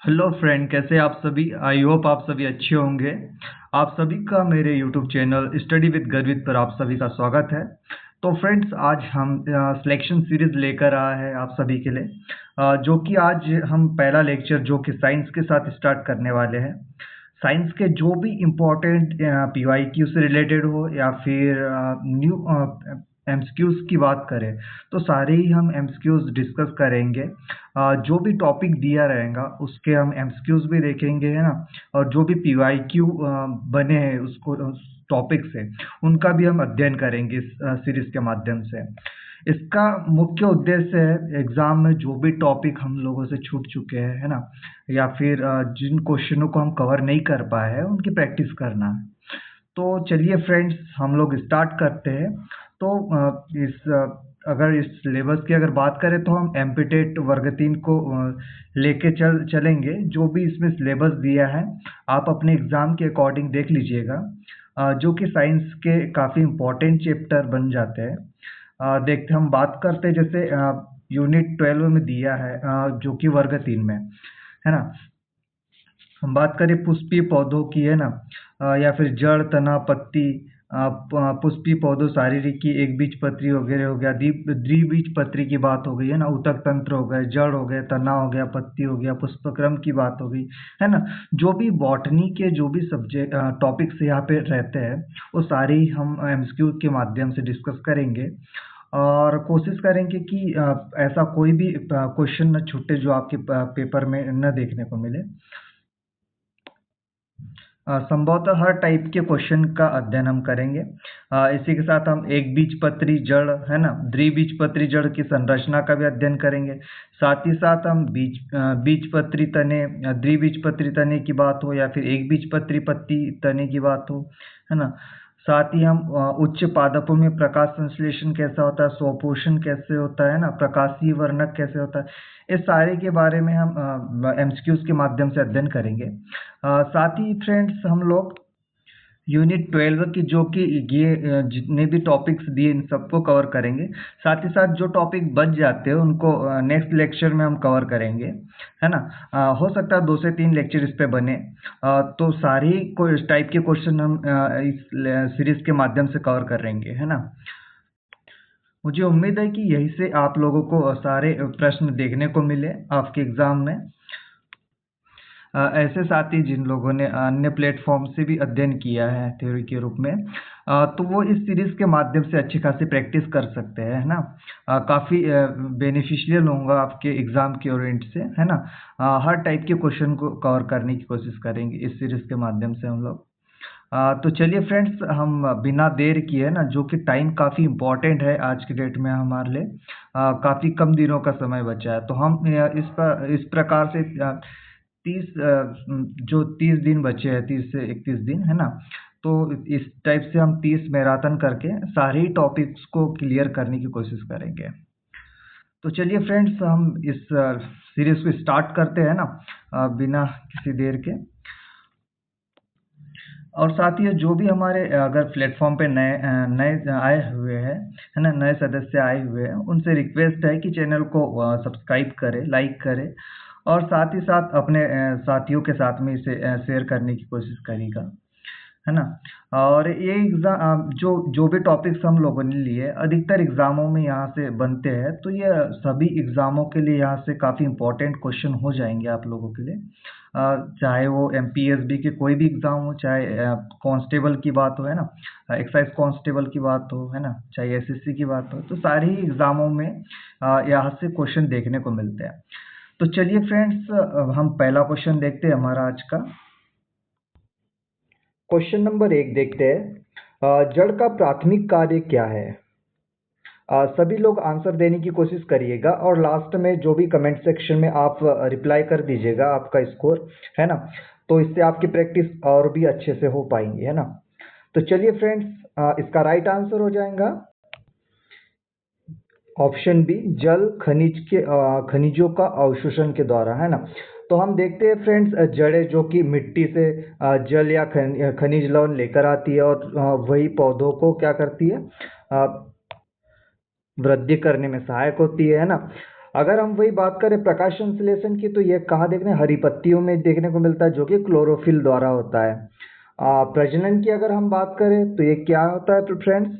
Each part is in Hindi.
हेलो फ्रेंड, कैसे आप सभी। आई होप आप सभी अच्छे होंगे। आप सभी का मेरे यूट्यूब चैनल स्टडी विद गर्वित पर आप सभी का स्वागत है। तो फ्रेंड्स, आज हम सिलेक्शन सीरीज लेकर आए हैं आप सभी के लिए, जो कि आज हम पहला लेक्चर जो कि साइंस के साथ स्टार्ट करने वाले हैं। साइंस के जो भी इम्पोर्टेंट पीवाईक्यू से रिलेटेड हो या फिर न्यू एमसीक्यूज की बात करें तो सारे ही हम एमसीक्यूज डिस्कस करेंगे। जो भी टॉपिक दिया रहेगा उसके हम एमसीक्यूज भी देखेंगे, है ना। और जो भी पीवाईक्यू बने हैं उसको टॉपिक से उनका भी हम अध्ययन करेंगे इस सीरीज के माध्यम से। इसका मुख्य उद्देश्य है एग्जाम में जो भी टॉपिक हम लोगों से छूट चुके हैं, है ना, या फिर जिन क्वेश्चनों को हम कवर नहीं कर पाए हैं उनकी प्रैक्टिस करना है। तो चलिए फ्रेंड्स, हम लोग स्टार्ट करते हैं। तो अगर इस सिलेबस की अगर बात करें तो हम एमपीटेट वर्ग 3 को लेके चलेंगे। जो भी इसमें सिलेबस दिया है आप अपने एग्ज़ाम के अकॉर्डिंग देख लीजिएगा, जो कि साइंस के काफ़ी इम्पोर्टेंट चैप्टर बन जाते हैं। देखते हम बात करते हैं, जैसे यूनिट 12 में दिया है, जो कि वर्ग 3 में है ना। हम बात करें पुष्पीय पौधों की, है ना, या फिर जड़, तना, पत्ती, पुष्पीय पौधों, शारीरिकी, एक बीज पत्री वगैरह हो गया, द्विबीजपत्री की बात हो गई, है ना, ऊतक तंत्र हो गए, जड़ हो गया, तना हो गया, पत्ती हो गया, पुष्पक्रम की बात हो गई, है ना। जो भी बॉटनी के जो भी सब्जेक्ट टॉपिक्स यहाँ पे रहते हैं वो सारे ही हम एमसीक्यू के माध्यम से डिस्कस करेंगे। और कोशिश करेंगे कि ऐसा कोई भी क्वेश्चन न छूटे जो आपके पेपर में न देखने को मिले। संभवतः हर टाइप के क्वेश्चन का अध्ययन हम करेंगे। इसी के साथ हम एक बीजपत्री जड़, है ना, द्विबीजपत्री जड़ की संरचना का भी अध्ययन करेंगे। साथ ही साथ हम बीजपत्री तने, द्विबीजपत्री तने की बात हो या फिर एक बीजपत्री पत्ती तने की बात हो, है ना। साथ ही हम उच्च पादपों में प्रकाश संश्लेषण कैसा होता है, स्वपोषण कैसे होता है ना, प्रकाशीय वर्णक कैसे होता है, इस सारे के बारे में हम एमसीक्यूज के माध्यम से अध्ययन करेंगे। साथ ही फ्रेंड्स, हम लोग यूनिट 12 की जो कि ये जितने भी टॉपिक्स दिए इन सबको कवर करेंगे। साथ ही साथ जो टॉपिक बच जाते हैं उनको नेक्स्ट लेक्चर में हम कवर करेंगे, है ना। हो सकता है 2 से 3 लेक्चर इस पे बने। तो सारे को इस टाइप के क्वेश्चन हम इस सीरीज के माध्यम से कवर करेंगे, है ना। मुझे उम्मीद है कि यही से आप लोगों को सारे प्रश्न देखने को मिले आपके एग्जाम में। ऐसे साथी जिन लोगों ने अन्य प्लेटफॉर्म से भी अध्ययन किया है थ्योरी के रूप में, तो वो इस सीरीज के माध्यम से अच्छी खासी प्रैक्टिस कर सकते हैं, है ना। काफ़ी बेनिफिशियल होगा आपके एग्जाम के ओरिएंट से, है ना। हर टाइप के क्वेश्चन को कवर करने की कोशिश करेंगे इस सीरीज के माध्यम से हम लोग। तो चलिए फ्रेंड्स, हम बिना देर किए ना, जो कि टाइम काफ़ी इम्पोर्टेंट है आज के डेट में हमारे लिए, काफ़ी कम दिनों का समय बचा है, तो हम इस प्रकार से 30 दिन बचे हैं, 30 से 31 दिन, है ना। तो इस टाइप से हम 30 मैराथन करके सारे ही टॉपिक्स को क्लियर करने की कोशिश करेंगे। तो चलिए फ्रेंड्स, हम इस सीरीज को स्टार्ट करते हैं ना, बिना किसी देर के। और साथ ही जो भी हमारे अगर प्लेटफॉर्म पे नए नए आए हुए हैं, है ना, नए सदस्य आए हुए हैं, उनसे रिक्वेस्ट है कि चैनल को सब्सक्राइब करें, लाइक करें और साथ ही साथ अपने साथियों के साथ में इसे शेयर करने की कोशिश करिएगा, है ना। और ये एग्जाम जो जो भी टॉपिक्स हम लोगों ने लिए अधिकतर एग्जामों में यहाँ से बनते हैं, तो ये सभी एग्जामों के लिए यहाँ से काफ़ी इंपॉर्टेंट क्वेश्चन हो जाएंगे आप लोगों के लिए। चाहे वो एमपीएसबी के कोई भी एग्जाम हो, चाहे कांस्टेबल की बात हो, है ना, एक्साइज कांस्टेबल की बात हो, है ना, चाहे एसएससी की बात हो, तो सारे ही एग्जामों में यहाँ से क्वेश्चन देखने को मिलते हैं। तो चलिए फ्रेंड्स, हम पहला क्वेश्चन देखते हैं हमारा आज का। क्वेश्चन नंबर 1 देखते हैं, जड़ का प्राथमिक कार्य क्या है। सभी लोग आंसर देने की कोशिश करिएगा और लास्ट में जो भी कमेंट सेक्शन में आप रिप्लाई कर दीजिएगा आपका स्कोर, है ना, तो इससे आपकी प्रैक्टिस और भी अच्छे से हो पाएंगी, है ना। तो चलिए फ्रेंड्स, इसका राइट आंसर हो जाएगा ऑप्शन बी, जल खनिजों का अवशोषण के द्वारा, है ना। तो हम देखते हैं फ्रेंड्स, जड़ें जो कि मिट्टी से जल या खनिज लवण लेकर आती है और वही पौधों को क्या करती है, वृद्धि करने में सहायक होती है ना। अगर हम वही बात करें प्रकाश संश्लेषण की, तो ये कहाँ देखने, हरी पत्तियों में देखने को मिलता है, जो कि क्लोरोफिल द्वारा होता है। प्रजनन की अगर हम बात करें तो ये क्या होता है फ्रेंड्स,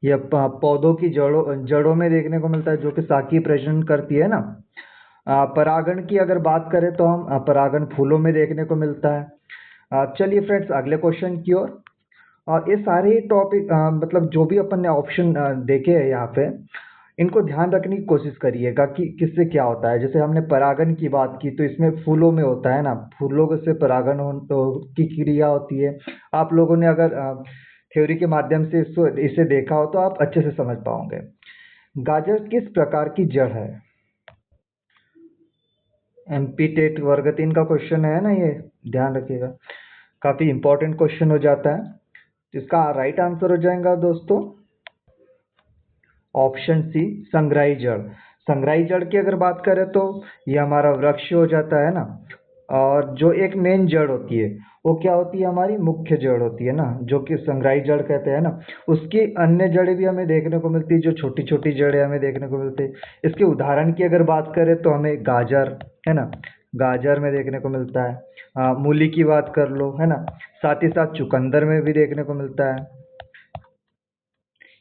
ये पौधों की जड़ों जड़ों में देखने को मिलता है, जो कि शाकीय प्रजनन करती है ना। परागण की अगर बात करें तो हम परागण फूलों में देखने को मिलता है। चलिए फ्रेंड्स अगले क्वेश्चन की ओर। ये सारे टॉपिक मतलब जो भी अपन ने ऑप्शन देखे हैं यहाँ पे, इनको ध्यान रखने की कोशिश करिएगा कि किससे क्या होता है। जैसे हमने परागण की बात की, तो इसमें फूलों में होता है ना, फूलों से परागण की क्रिया होती है। आप लोगों ने अगर थ्योरी के माध्यम से इसे देखा हो तो आप अच्छे से समझ पाओगे। गाजर किस प्रकार की जड़ है? एमपी टेट वर्ग 3 का क्वेश्चन है ना ये, ध्यान रखिएगा, काफी इंपॉर्टेंट क्वेश्चन हो जाता है। तो इसका राइट आंसर हो जाएगा दोस्तों ऑप्शन सी, संग्राही जड़। संग्राही जड़ की अगर बात करें तो ये हमारा वृक्ष हो जाता है ना। और जो एक मेन जड़ होती है वो क्या होती है, हमारी मुख्य जड़ होती है ना, जो कि संग्राही जड़ कहते हैं ना। उसकी अन्य जड़ें भी हमें देखने को मिलती है, जो छोटी छोटी जड़ें हमें देखने को मिलती है। इसके उदाहरण की अगर बात करें तो हमें गाजर है ना, गाजर में देखने को मिलता है। मूली की बात कर लो है ना, साथ ही साथ चुकंदर में भी देखने को मिलता है।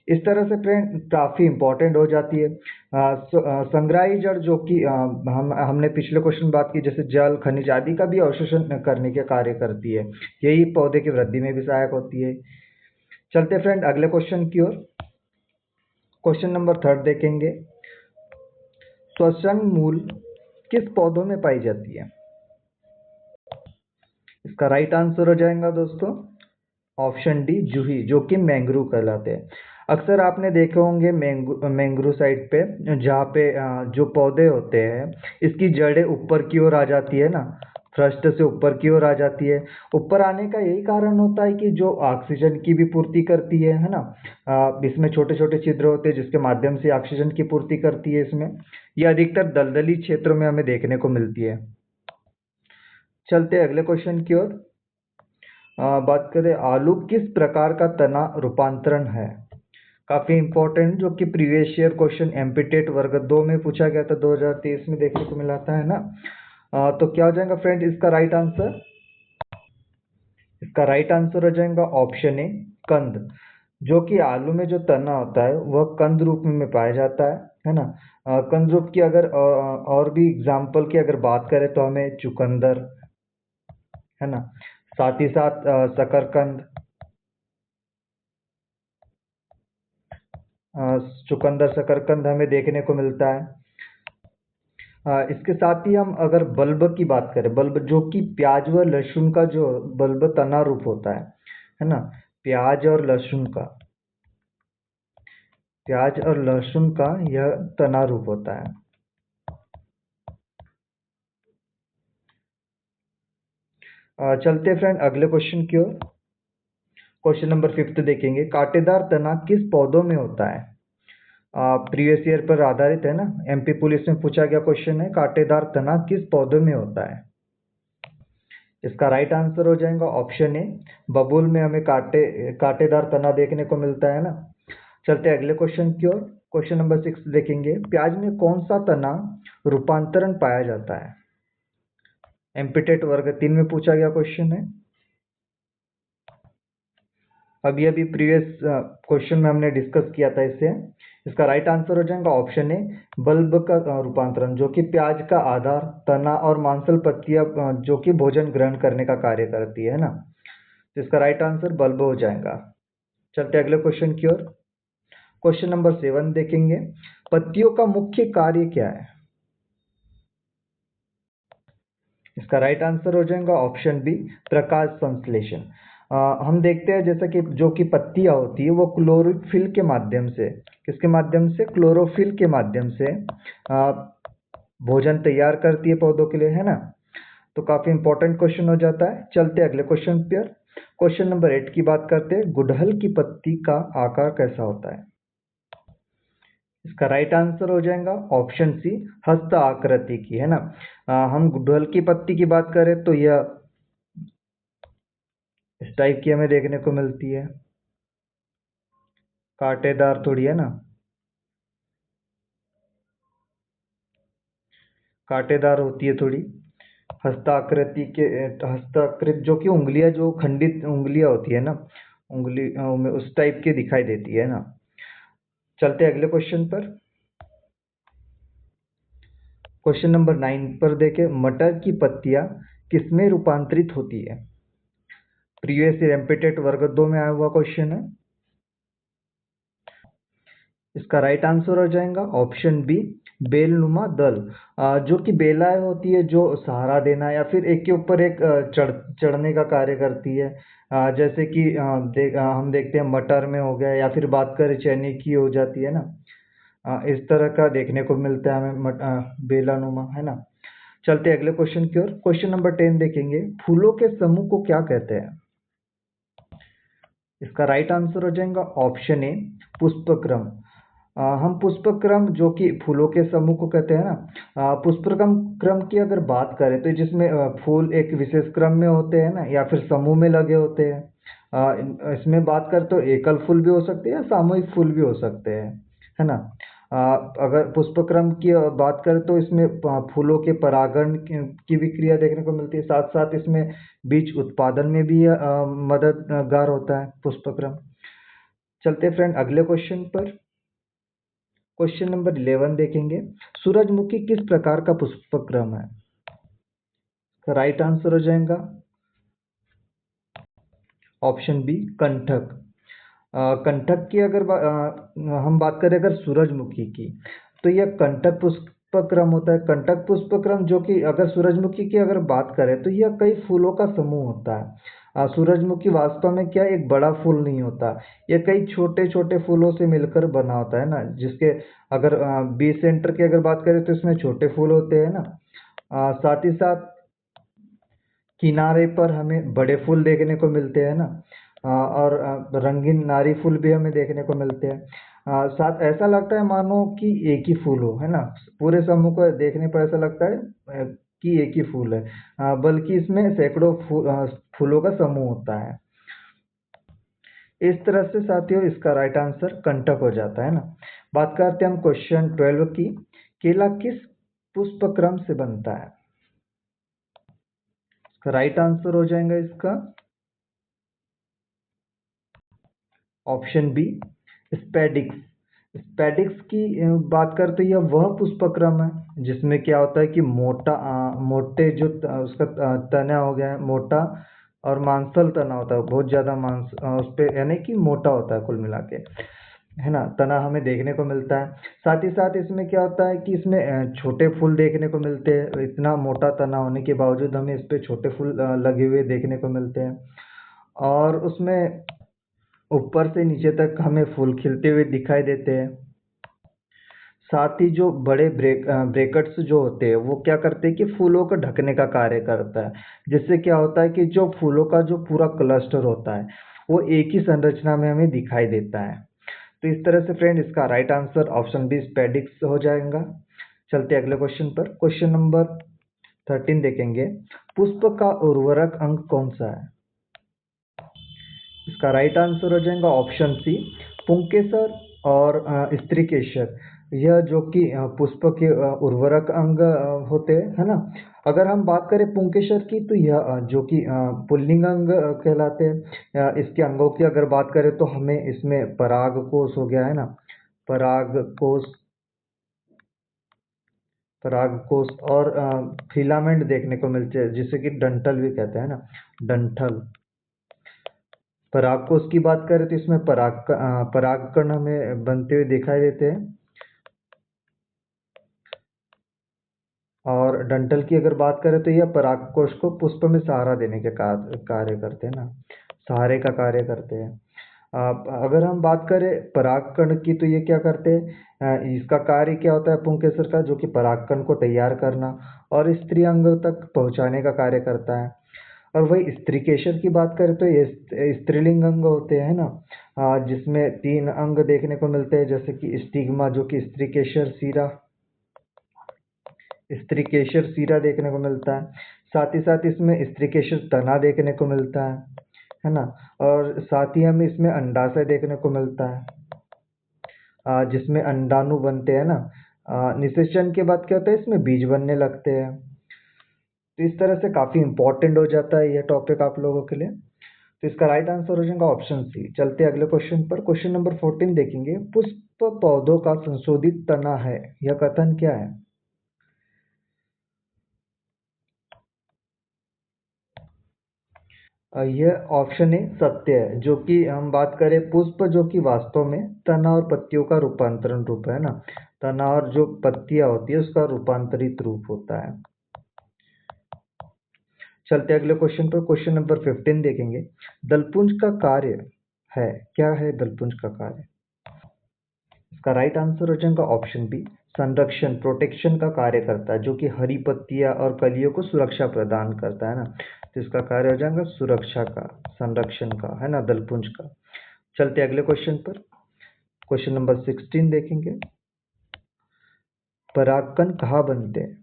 इस तरह से फ्रेंड काफ़ी इंपॉर्टेंट हो जाती है। संग्राही जड़ जो कि हमने पिछले क्वेश्चन बात की, जैसे जल खनिज आदि का भी अवशोषण करने के कार्य करती है। यही पौधे की वृद्धि में भी सहायक होती है। चलते फ्रेंड अगले क्वेश्चन की ओर। क्वेश्चन नंबर 3 देखेंगे। श्वसन मूल किस पौधों में पाई जाती है? इसका राइट आंसर हो जाएगा दोस्तों ऑप्शन डी, जूही, जो कि मैंग्रोव कहलाते हैं। अक्सर आपने देखे होंगे मैंग्रोव साइड पे, जहाँ पे जो पौधे होते हैं इसकी जड़ें ऊपर की ओर आ जाती है ना, फर्स्ट से ऊपर की ओर आ जाती है। ऊपर आने का यही कारण होता है कि जो ऑक्सीजन की भी पूर्ति करती है ना। इसमें छोटे छोटे छिद्र होते हैं जिसके माध्यम से ऑक्सीजन की पूर्ति करती है इसमें। यह अधिकतर दलदली क्षेत्रों में हमें देखने को मिलती है। चलते अगले क्वेश्चन की ओर। बात करें आलू किस प्रकार का तना रूपांतरण है? काफी इंपॉर्टेंट, जो कि प्रीवियस ईयर क्वेश्चन एमपीटेट वर्ग 2 में पूछा गया था, 2023 में देखने को मिला था है ना। तो क्या हो जाएगा फ्रेंड इसका राइट आंसर? इसका राइट आंसर हो जाएगा ऑप्शन ए, कंद। जो कि आलू में जो तना होता है वह कंद रूप में पाया जाता है ना। कंद रूप की अगर और भी एग्जाम्पल की अगर बात करें तो हमें चुकंदर है ना, साथ ही साथ शकरकंद, चुकंदर शकरकंद हमें देखने को मिलता है। इसके साथ ही हम अगर बल्ब की बात करें, बल्ब जो कि प्याज व लहसुन का जो बल्ब तना रूप होता है ना, प्याज और लहसुन का, प्याज और लहसुन का यह तना रूप होता है। चलते फ्रेंड अगले क्वेश्चन की ओर। क्वेश्चन नंबर 5 देखेंगे। कांटेदार तना किस पौधों में होता है? प्रीवियस ईयर पर आधारित है ना, एमपी पुलिस में पूछा गया क्वेश्चन है, कांटेदार तना किस पौधे में होता है? इसका राइट आंसर हो जाएगा ऑप्शन ए, बबूल में हमें कांटेदार तना देखने को मिलता है ना। चलते अगले क्वेश्चन की ओर। क्वेश्चन नंबर 6 देखेंगे। प्याज में कौन सा तना रूपांतरण पाया जाता है? एमपीटेट वर्ग 3 में पूछा गया क्वेश्चन है। अभी अभी प्रीवियस क्वेश्चन में हमने डिस्कस किया था इसे। इसका राइट आंसर हो जाएगा ऑप्शन ए, बल्ब का रूपांतरण, जो कि प्याज का आधार, तना और मांसल पत्तियां जो कि भोजन ग्रहण करने का कार्य करती है ना। तो इसका राइट आंसर बल्ब हो जाएगा। चलते अगले क्वेश्चन की ओर। क्वेश्चन नंबर 7 देखेंगे। पत्तियों का मुख्य कार्य क्या है? इसका राइट आंसर हो जाएगा ऑप्शन बी, प्रकाश संश्लेषण। हम देखते हैं जैसा कि जो कि पत्तियां होती है वो क्लोरोफिल के माध्यम से, किसके माध्यम से, क्लोरोफिल के माध्यम से भोजन तैयार करती है पौधों के लिए है ना। तो काफी इंपॉर्टेंट क्वेश्चन हो जाता है। चलते अगले क्वेश्चन पर। क्वेश्चन नंबर 8 की बात करते हैं। गुड़हल की पत्ती का आकार कैसा होता है? इसका राइट आंसर हो जाएगा ऑप्शन सी, हस्त आकृति की है ना। हम गुड़हल की पत्ती की बात करें तो यह इस टाइप की हमें देखने को मिलती है, कांटेदार थोड़ी है ना। कांटेदार होती है थोड़ी, हस्ताकृति के हस्ताकृत जो कि उंगलियां, जो खंडित उंगलियां होती है ना, उंगली में उस टाइप की दिखाई देती है ना। चलते अगले क्वेश्चन पर। क्वेश्चन नंबर 9 पर देखें, मटर की पत्तियां किसमें रूपांतरित होती है? प्रीवियस ईयर एमपीटेट वर्ग 2 में आया हुआ क्वेश्चन है। इसका राइट आंसर हो जाएगा ऑप्शन बी, बेलनुमा दल। जो कि बेलाएं होती है, जो सहारा देना या फिर एक के ऊपर एक चढ़ने का कार्य करती है। जैसे कि हम देखते हैं मटर में हो गया, या फिर बात करें चने की हो जाती है ना। इस तरह का देखने को मिलता है हमें बेलानुमा, है ना। चलते अगले क्वेश्चन की ओर। क्वेश्चन नंबर 10 देखेंगे, फूलों के समूह को क्या कहते हैं? इसका राइट आंसर हो जाएगा ऑप्शन ए, पुष्पक्रम। हम पुष्पक्रम जो कि फूलों के समूह को कहते हैं ना। पुष्पक्रम क्रम की अगर बात करें तो जिसमें फूल एक विशेष क्रम में होते हैं ना, या फिर समूह में लगे होते हैं। इसमें बात करें तो एकल फूल भी हो सकते हैं या सामूहिक फूल भी हो सकते हैं, है ना। अगर पुष्पक्रम की बात करें तो इसमें फूलों के परागण की भी क्रिया देखने को मिलती है, साथ साथ इसमें बीज उत्पादन में भी मददगार होता है पुष्पक्रम। चलते फ्रेंड अगले क्वेश्चन पर। क्वेश्चन नंबर 11 देखेंगे, सूरजमुखी किस प्रकार का पुष्पक्रम है? राइट आंसर हो जाएगा ऑप्शन बी, कंटक। कंटक की अगर हम बात करें अगर सूरजमुखी की, तो यह कंटक पुष्पक्रम होता है। कंटक पुष्पक्रम जो कि अगर सूरजमुखी की अगर बात करें तो यह कई फूलों का समूह होता है। सूरजमुखी वास्तव में क्या एक बड़ा फूल नहीं होता, यह कई छोटे छोटे फूलों से मिलकर बना होता है ना। जिसके अगर बीज सेंटर की अगर बात करें तो इसमें छोटे फूल होते हैं ना। साथ ही साथ किनारे पर हमें बड़े फूल देखने को मिलते हैं ना। और रंगीन नारी फूल भी हमें देखने को मिलते हैं। साथ ऐसा लगता है मानो कि एक ही फूल हो, है ना। पूरे समूह को देखने पर ऐसा लगता है कि एक ही फूल है, बल्कि इसमें सैकड़ों फूलों का समूह होता है। इस तरह से साथियों इसका राइट आंसर कंटक हो जाता है ना। बात करते हैं हम क्वेश्चन 12 की, केला किस पुष्पक्रम से बनता है? राइट आंसर हो जाएगा इसका ऑप्शन बी, स्पेडिक्स। स्पेडिक्स की बात करते तो यह वह पुष्पक्रम है जिसमें क्या होता है कि मोटे जो उसका तना हो गया है मोटा, और मांसल तना होता है, बहुत ज़्यादा मांस उस पे, यानी कि मोटा होता है कुल मिला के, है ना। तना हमें देखने को मिलता है। साथ ही साथ इसमें क्या होता है कि इसमें छोटे फूल देखने को मिलते हैं। इतना मोटा तना होने के बावजूद हमें इस पे छोटे फूल लगे हुए देखने को मिलते हैं। और उसमें ऊपर से नीचे तक हमें फूल खिलते हुए दिखाई देते हैं। साथ ही जो बड़े ब्रेकट्स जो होते हैं वो क्या करते हैं कि फूलों को ढकने का कार्य करता है। जिससे क्या होता है कि जो फूलों का जो पूरा क्लस्टर होता है वो एक ही संरचना में हमें दिखाई देता है। तो इस तरह से फ्रेंड इसका right answer option B, spadix हो जाएगा। चलते अगले क्वेश्चन पर। क्वेश्चन नंबर 13 देखेंगे, पुष्प का उर्वरक अंग कौन सा है? इसका राइट आंसर हो जाएगा ऑप्शन सी, पुंकेसर और स्त्रीकेसर। यह जो कि पुष्प के उर्वरक अंग होते हैं, है ना। अगर हम बात करें पुंकेसर की तो यह जो कि पुल्लिंग अंग कहलाते हैं। इसके अंगों की अगर बात करें तो हमें इसमें परागकोश हो गया, है ना, परागकोश, परागकोश और फिलामेंट देखने को मिलते हैं, जिसे कि डंठल भी कहते हैं ना, डंठल। परागकोश की बात करें तो इसमें परागकण हमें बनते हुए दिखाई देते हैं। और डंठल की अगर बात करें तो यह परागकोश को पुष्प में सहारा देने के कार्य करते हैं ना, सहारे का कार्य करते हैं। अगर हम बात करें परागकण की तो ये क्या करते हैं, इसका कार्य क्या होता है पुंकेसर का, जो कि परागकण को तैयार करना और स्त्री अंग तक पहुंचाने का कार्य करता है। और वही स्त्रीकेसर की बात करें तो ये स्त्रीलिंग अंग होते हैं ना, जिसमें 3 अंग देखने को मिलते हैं, जैसे कि स्टिग्मा जो कि स्त्रीकेसर सीरा देखने को मिलता है। साथ ही साथ इसमें स्त्रीकेसर तना देखने को मिलता है ना। और साथ ही हमें इसमें अंडाशय देखने को मिलता है, जिसमें अंडाणु बनते हैं ना। निषेचन के बाद क्या होता है, इसमें बीज बनने लगते हैं। तो इस तरह से काफ़ी इंपॉर्टेंट हो जाता है यह टॉपिक आप लोगों के लिए। तो इसका राइट आंसर हो जाएगा ऑप्शन सी। चलते अगले क्वेश्चन पर। क्वेश्चन नंबर 14 देखेंगे। पुष्प पौधों का संशोधित तना है, यह कथन क्या है? यह ऑप्शन ए सत्य है। जो कि हम बात करें पुष्प, जो कि वास्तव में तना और पत्तियों का रूपांतरण रूप है ना। तना और जो पत्तियां होती है उसका रूपांतरित रूप होता है। चलते अगले क्वेश्चन पर। क्वेश्चन नंबर 15 देखेंगे। दलपुंज का कार्य है, क्या है दलपुंज का कार्य? इसका राइट आंसर हो जाएगा ऑप्शन बी, संरक्षण, प्रोटेक्शन का कार्य करता है, जो कि हरी पत्तियां और कलियों को सुरक्षा प्रदान करता है ना। तो इसका कार्य हो जाएगा सुरक्षा का, संरक्षण का, है ना, दलपुंज का। चलते अगले क्वेश्चन पर। क्वेश्चन नंबर 16 देखेंगे। परागकण कहाँ बनते हैं?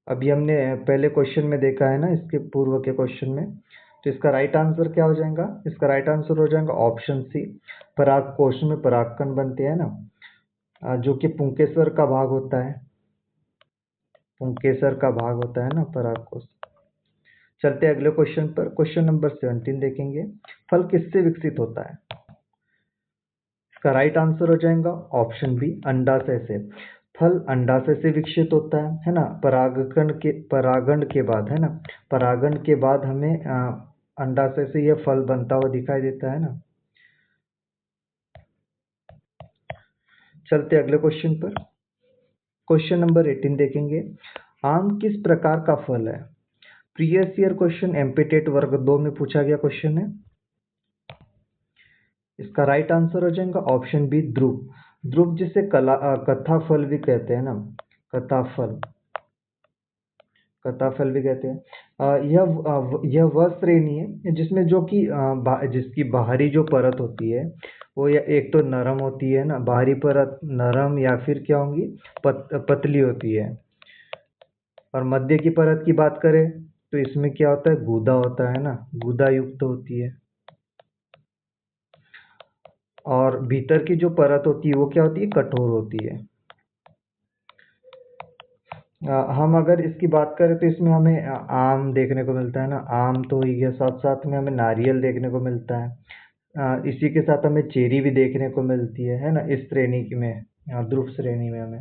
अभी हमने पहले क्वेश्चन में देखा है ना, इसके पूर्व के क्वेश्चन में। तो इसका राइट आंसर क्या हो जाएगा? इसका राइट आंसर हो जाएगा ऑप्शन सी, परागकोश में परागकण बनते हैं ना, जो कि पुंकेसर का भाग होता है। पुंकेसर का भाग होता है ना परागकोश। चलते अगले क्वेश्चन पर। क्वेश्चन नंबर 17 देखेंगे। फल किससे विकसित होता है? इसका राइट आंसर हो जाएगा ऑप्शन बी, अंडाशय से। फल अंडाशय से विकसित होता है ना, परागण के बाद, है ना। परागण के बाद हमें अंडाशय से यह फल बनता हुआ दिखाई देता है ना। चलते अगले क्वेश्चन पर। क्वेश्चन नंबर 18 देखेंगे। आम किस प्रकार का फल है? प्रीवियस ईयर क्वेश्चन एमपीटेट वर्ग 2 में पूछा गया क्वेश्चन है। इसका राइट आंसर हो जाएगा ऑप्शन बी, ध्रुव। ध्रुव जिसे कथा फल भी कहते हैं ना, कथा फल, कथा फल भी कहते हैं। यह वह श्रेणी है जिसमें जो कि जिसकी बाहरी जो परत होती है वो या एक तो नरम होती है ना, बाहरी परत नरम, या फिर क्या होंगी, पतली होती है। और मध्य की परत की बात करें तो इसमें क्या होता है, गूदा होता है ना, गूदा युक्त होती है। और भीतर की जो परत होती है वो क्या होती है, कठोर होती है। हम अगर इसकी बात करें तो इसमें हमें आम देखने को मिलता है ना, आम तो ही है, साथ साथ में हमें नारियल देखने को मिलता है। इसी के साथ हमें चेरी भी देखने को मिलती है ना, इस श्रेणी की में, ध्रुव श्रेणी में हमें।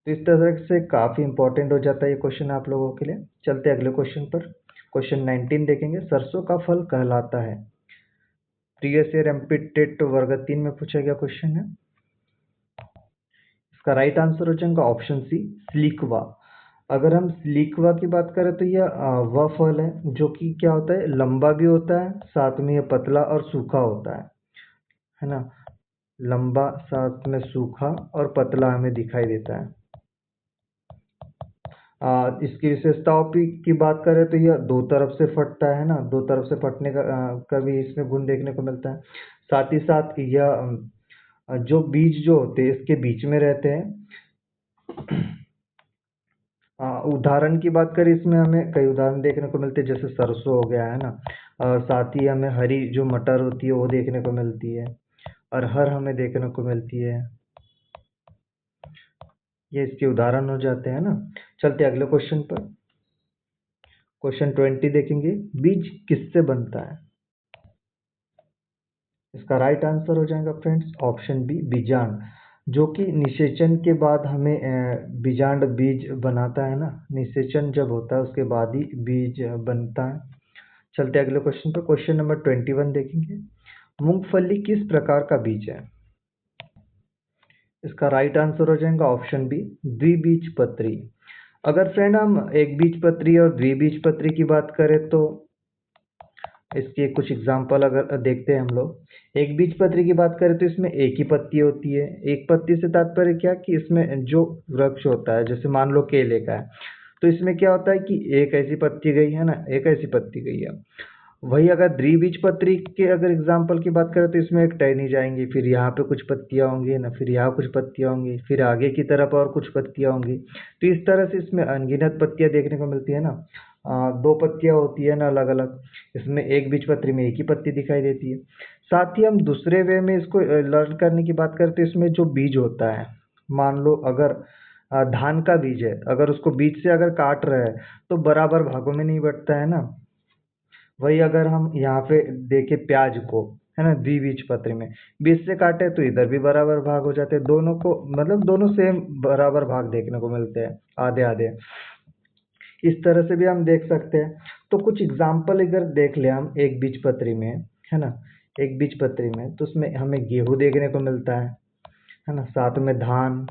तो इस तरह से काफ़ी इंपॉर्टेंट हो जाता है ये क्वेश्चन आप लोगों के लिए। चलते अगले क्वेश्चन पर। क्वेश्चन 19 देखेंगे। सरसों का फल कहलाता है। प्रीवियस ईयर एमपीटेट वर्ग 3 में पूछा गया क्वेश्चन है। इसका राइट आंसर हो जाएगा ऑप्शन सी, स्लीकवा। अगर हम स्लीकवा की बात करें तो यह वह फल है जो कि क्या होता है, लंबा भी होता है, साथ में यह पतला और सूखा होता है ना। लंबा, साथ में सूखा और पतला हमें दिखाई देता है। इसकी विशेषताओं की बात करें तो यह दो तरफ से फटता है ना, दो तरफ से फटने का भी इसमें गुण देखने को मिलता है। साथ ही साथ यह जो बीज जो होते हैं इसके बीच में रहते हैं। उदाहरण की बात करें इसमें हमें कई उदाहरण देखने को मिलते हैं, जैसे सरसों हो गया है ना। साथ ही हमें हरी जो मटर होती है वो देखने को मिलती है, अरहर हमें देखने को मिलती है। ये इसके उदाहरण हो जाते हैं ना। चलते अगले क्वेश्चन पर। क्वेश्चन 20 देखेंगे। बीज किससे बनता है? इसका राइट आंसर हो जाएगा फ्रेंड्स ऑप्शन बी, बीजांड। जो कि निषेचन के बाद हमें बीजांड बीज बनाता है ना, निषेचन जब होता है उसके बाद ही बीज बनता है। चलते अगले क्वेश्चन पर। क्वेश्चन नंबर 21 देखेंगे। मूंगफली किस प्रकार का बीज है? इसका राइट आंसर हो जाएगा ऑप्शन बी, द्विबीजपत्री। अगर फ्रेंड हम एक बीजपत्री और द्विबीजपत्री की बात करें तो इसके कुछ एग्जाम्पल अगर देखते हैं हम लोग। एक बीजपत्री की बात करें तो इसमें एक ही पत्ती होती है। एक पत्ती से तात्पर्य क्या कि इसमें जो वृक्ष होता है, जैसे मान लो केले का है, तो इसमें क्या होता है कि एक ऐसी पत्ती गई है ना, एक ऐसी पत्ती गई है। वही अगर द्विबीजपत्री के अगर एग्जाम्पल की बात करें तो इसमें एक टहनी जाएंगी, फिर यहाँ पे कुछ पत्तियाँ होंगी ना, फिर यहाँ कुछ पत्तियाँ होंगी, फिर आगे की तरफ और कुछ पत्तियाँ होंगी। तो इस तरह से इसमें अनगिनत पत्तियाँ देखने को मिलती है ना। दो पत्तियाँ होती है ना अलग अलग, इसमें एक बीजपत्री में एक ही पत्ती दिखाई देती है। साथ ही हम दूसरे वे में इसको लर्न करने की बात करते हैं, इसमें जो बीज होता है मान लो अगर धान का बीज है, अगर उसको बीज से अगर काट रहे हैं तो बराबर भागों में नहीं बंटता है ना। वही अगर हम यहाँ पे देखें प्याज को, है ना, द्विबीजपत्री में बीज से काटे तो इधर भी बराबर भाग हो जाते हैं, दोनों को मतलब दोनों सेम बराबर भाग देखने को मिलते हैं, आधे आधे। इस तरह से भी हम देख सकते हैं। तो कुछ एग्जाम्पल अगर देख ले हम एक बीजपत्री में, है ना, एक बीजपत्री में, तो उसमें हमें गेहूं देखने को मिलता है ना, साथ में धान,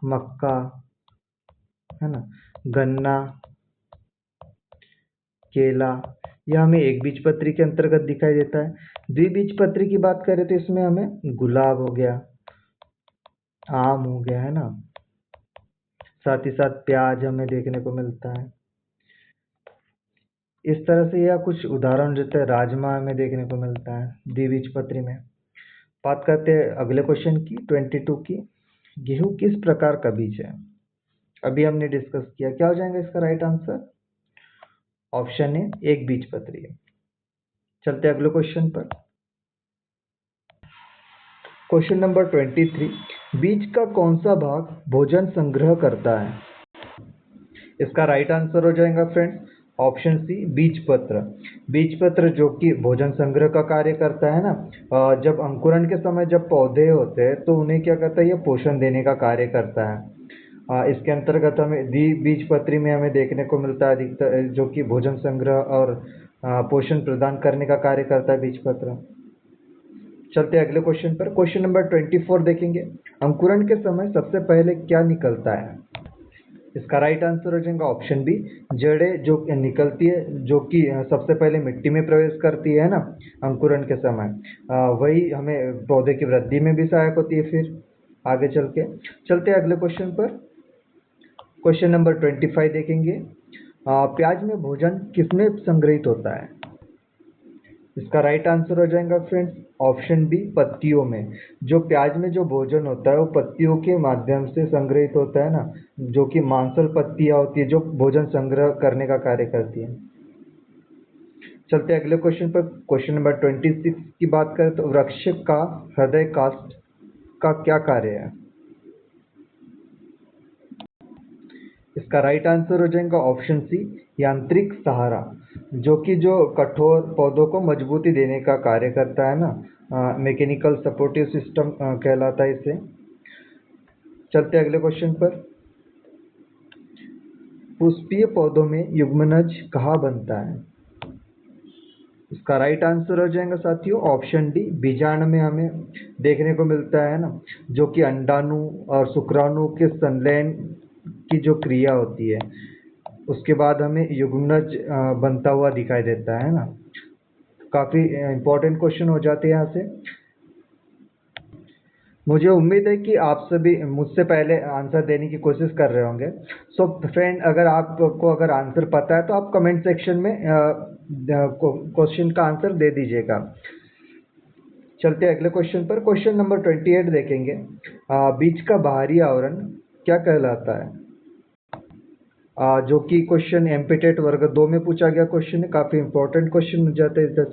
मक्का, है ना, गन्ना, केला, यह हमें एक बीजपत्री के अंतर्गत दिखाई देता है। द्विबीजपत्री की बात करें तो इसमें हमें गुलाब हो गया, आम हो गया, है ना, साथ ही साथ प्याज हमें देखने को मिलता है। इस तरह से यह कुछ उदाहरण देते हैं। राजमा हमें देखने को मिलता है द्विबीजपत्री में। बात करते हैं अगले क्वेश्चन की, 22 की। गेहूं किस प्रकार का बीज है? अभी हमने डिस्कस किया, क्या हो जाएगा इसका राइट आंसर? ऑप्शन ए एक बीजपत्री है। चलते अगले क्वेश्चन पर। क्वेश्चन नंबर 23, बीज का कौन सा भाग भोजन संग्रह करता है? इसका राइट आंसर हो जाएगा फ्रेंड्स ऑप्शन सी बीजपत्र। बीजपत्र जो कि भोजन संग्रह का कार्य करता है ना। जब अंकुरण के समय जब पौधे होते हैं तो उन्हें क्या करता है, ये पोषण देने का कार्य करता है। इसके अंतर्गत हमें द्विबीजपत्री में हमें देखने को मिलता है अधिकतर जो कि भोजन संग्रह और पोषण प्रदान करने का कार्य करता है बीजपत्र। चलते हैं अगले क्वेश्चन पर। क्वेश्चन नंबर 24 देखेंगे। अंकुरण के समय सबसे पहले क्या निकलता है? इसका राइट आंसर हो जाएगा ऑप्शन बी जड़ें जो निकलती है, जो कि सबसे पहले मिट्टी में प्रवेश करती है ना अंकुरण के समय। वही हमें पौधे की वृद्धि में भी सहायक होती है। फिर आगे चलते हैं अगले क्वेश्चन पर। क्वेश्चन नंबर 25 देखेंगे। प्याज में भोजन किसमें संग्रहित होता है? इसका राइट आंसर हो जाएगा फ्रेंड्स ऑप्शन बी पत्तियों में। जो प्याज में जो भोजन होता है वो पत्तियों के माध्यम से संग्रहित होता है ना, जो कि मांसल पत्तियां होती है जो भोजन संग्रह करने का कार्य करती है। चलते अगले क्वेश्चन पर। क्वेश्चन नंबर 26 की बात करें तो वृक्ष का हृदय काष्ठ का क्या कार्य है? इसका राइट आंसर हो जाएगा ऑप्शन सी यांत्रिक सहारा, जो कि जो कठोर पौधों को मजबूती देने का कार्य करता है ना, मैकेनिकल सपोर्टिव सिस्टम कहलाता है इसे। चलते अगले क्वेश्चन पर। पुष्पीय पौधों में युग्मनज कहाँ बनता है? इसका राइट आंसर हो जाएगा साथियों ऑप्शन डी बीजांड में हमें देखने को मिलता है ना, जो कि अंडाणु और शुक्राणु के संलयन की जो क्रिया होती है उसके बाद हमें युग्मनज बनता हुआ दिखाई देता है ना। काफी इंपॉर्टेंट क्वेश्चन हो जाते हैं यहाँ से। मुझे उम्मीद है कि आप सभी मुझसे पहले आंसर देने की कोशिश कर रहे होंगे। सो फ्रेंड, अगर आपको अगर आंसर पता है तो आप कमेंट सेक्शन में क्वेश्चन का आंसर दे दीजिएगा। चलते हैं अगले क्वेश्चन पर। क्वेश्चन नंबर 28 देखेंगे। बीज का बाहरी आवरण क्या कहलाता है? जो कि क्वेश्चन एमपीटेट वर्ग 2 में पूछा गया क्वेश्चन है। काफी इंपॉर्टेंट क्वेश्चन हो जाता है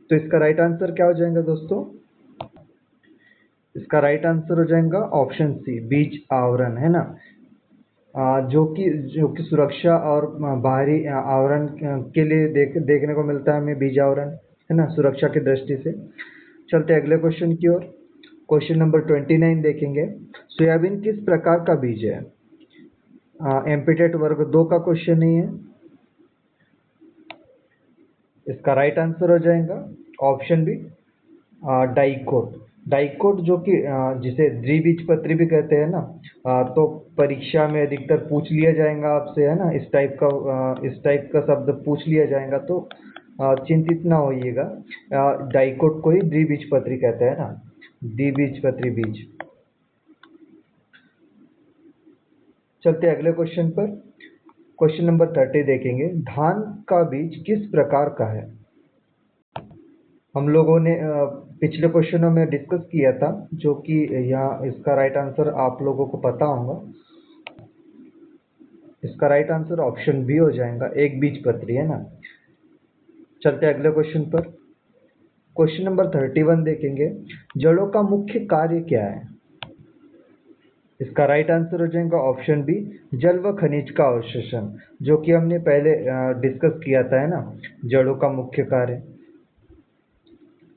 तो इसका राइट आंसर क्या हो जाएगा दोस्तों? इसका राइट आंसर हो जाएगा ऑप्शन सी बीज आवरण, है ना। जो कि सुरक्षा और बाहरी आवरण के लिए देखने को मिलता है हमें बीज आवरण, है ना, सुरक्षा की दृष्टि से। चलते अगले क्वेश्चन की ओर। क्वेश्चन नंबर 29 देखेंगे। सोयाबीन किस प्रकार का बीज है? एमपीटेट वर्ग 2 का क्वेश्चन ही है। इसका राइट आंसर हो जाएगा ऑप्शन बी डाइकोट। डाइकोट जो कि जिसे द्विबीजपत्री भी कहते हैं ना, तो परीक्षा में अधिकतर पूछ लिया जाएगा आपसे, है ना, इस टाइप का शब्द पूछ लिया जाएगा तो चिंतित ना होइएगा। डाइकोट को ही द्विबीजपत्री कहते हैं ना, द्विबीजपत्री बीज। चलते अगले क्वेश्चन पर। क्वेश्चन नंबर 30 देखेंगे। धान का बीज किस प्रकार का है? हम लोगों ने पिछले क्वेश्चनों में डिस्कस किया था, जो कि यहाँ इसका राइट आंसर आप लोगों को पता होगा। इसका राइट आंसर ऑप्शन बी हो जाएगा एक बीजपत्री, है ना। चलते अगले क्वेश्चन पर। क्वेश्चन नंबर 31 देखेंगे। जड़ों का मुख्य कार्य क्या है? इसका राइट आंसर हो जाएगा ऑप्शन बी, जल व खनिज का अवशोषण, जो कि हमने पहले डिस्कस किया था, है ना, जड़ों का मुख्य कार्य।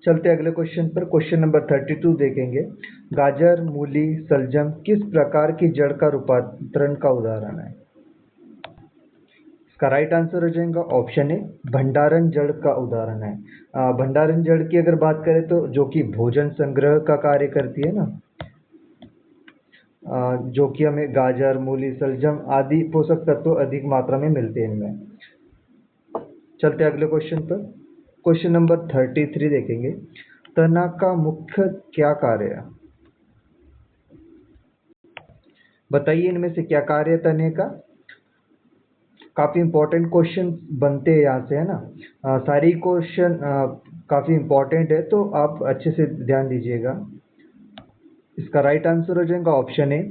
चलते अगले क्वेश्चन पर। क्वेश्चन नंबर 32 देखेंगे। गाजर, मूली, सलजम किस प्रकार की जड़ का रूपांतरण का उदाहरण है? इसका राइट आंसर हो जाएगा ऑप्शन ए, भंडारण जड़ का उदाहरण है। भंडारण जड़ की अगर बात करें तो जो कि भोजन संग्रह का कार्य करती है ना, जो कि हमें गाजर, मूली, सलजम आदि पोषक तत्व अधिक मात्रा में मिलते हैं इनमें। चलते अगले क्वेश्चन पर। क्वेश्चन नंबर 33 देखेंगे। तना का मुख्य क्या कार्य है? बताइए इनमें से क्या कार्य है तने का? काफी इंपॉर्टेंट क्वेश्चन बनते हैं यहाँ से, है ना। सारी क्वेश्चन काफी इंपॉर्टेंट है, तो आप अच्छे से ध्यान दीजिएगा। इसका राइट आंसर हो जाएगा ऑप्शन ए,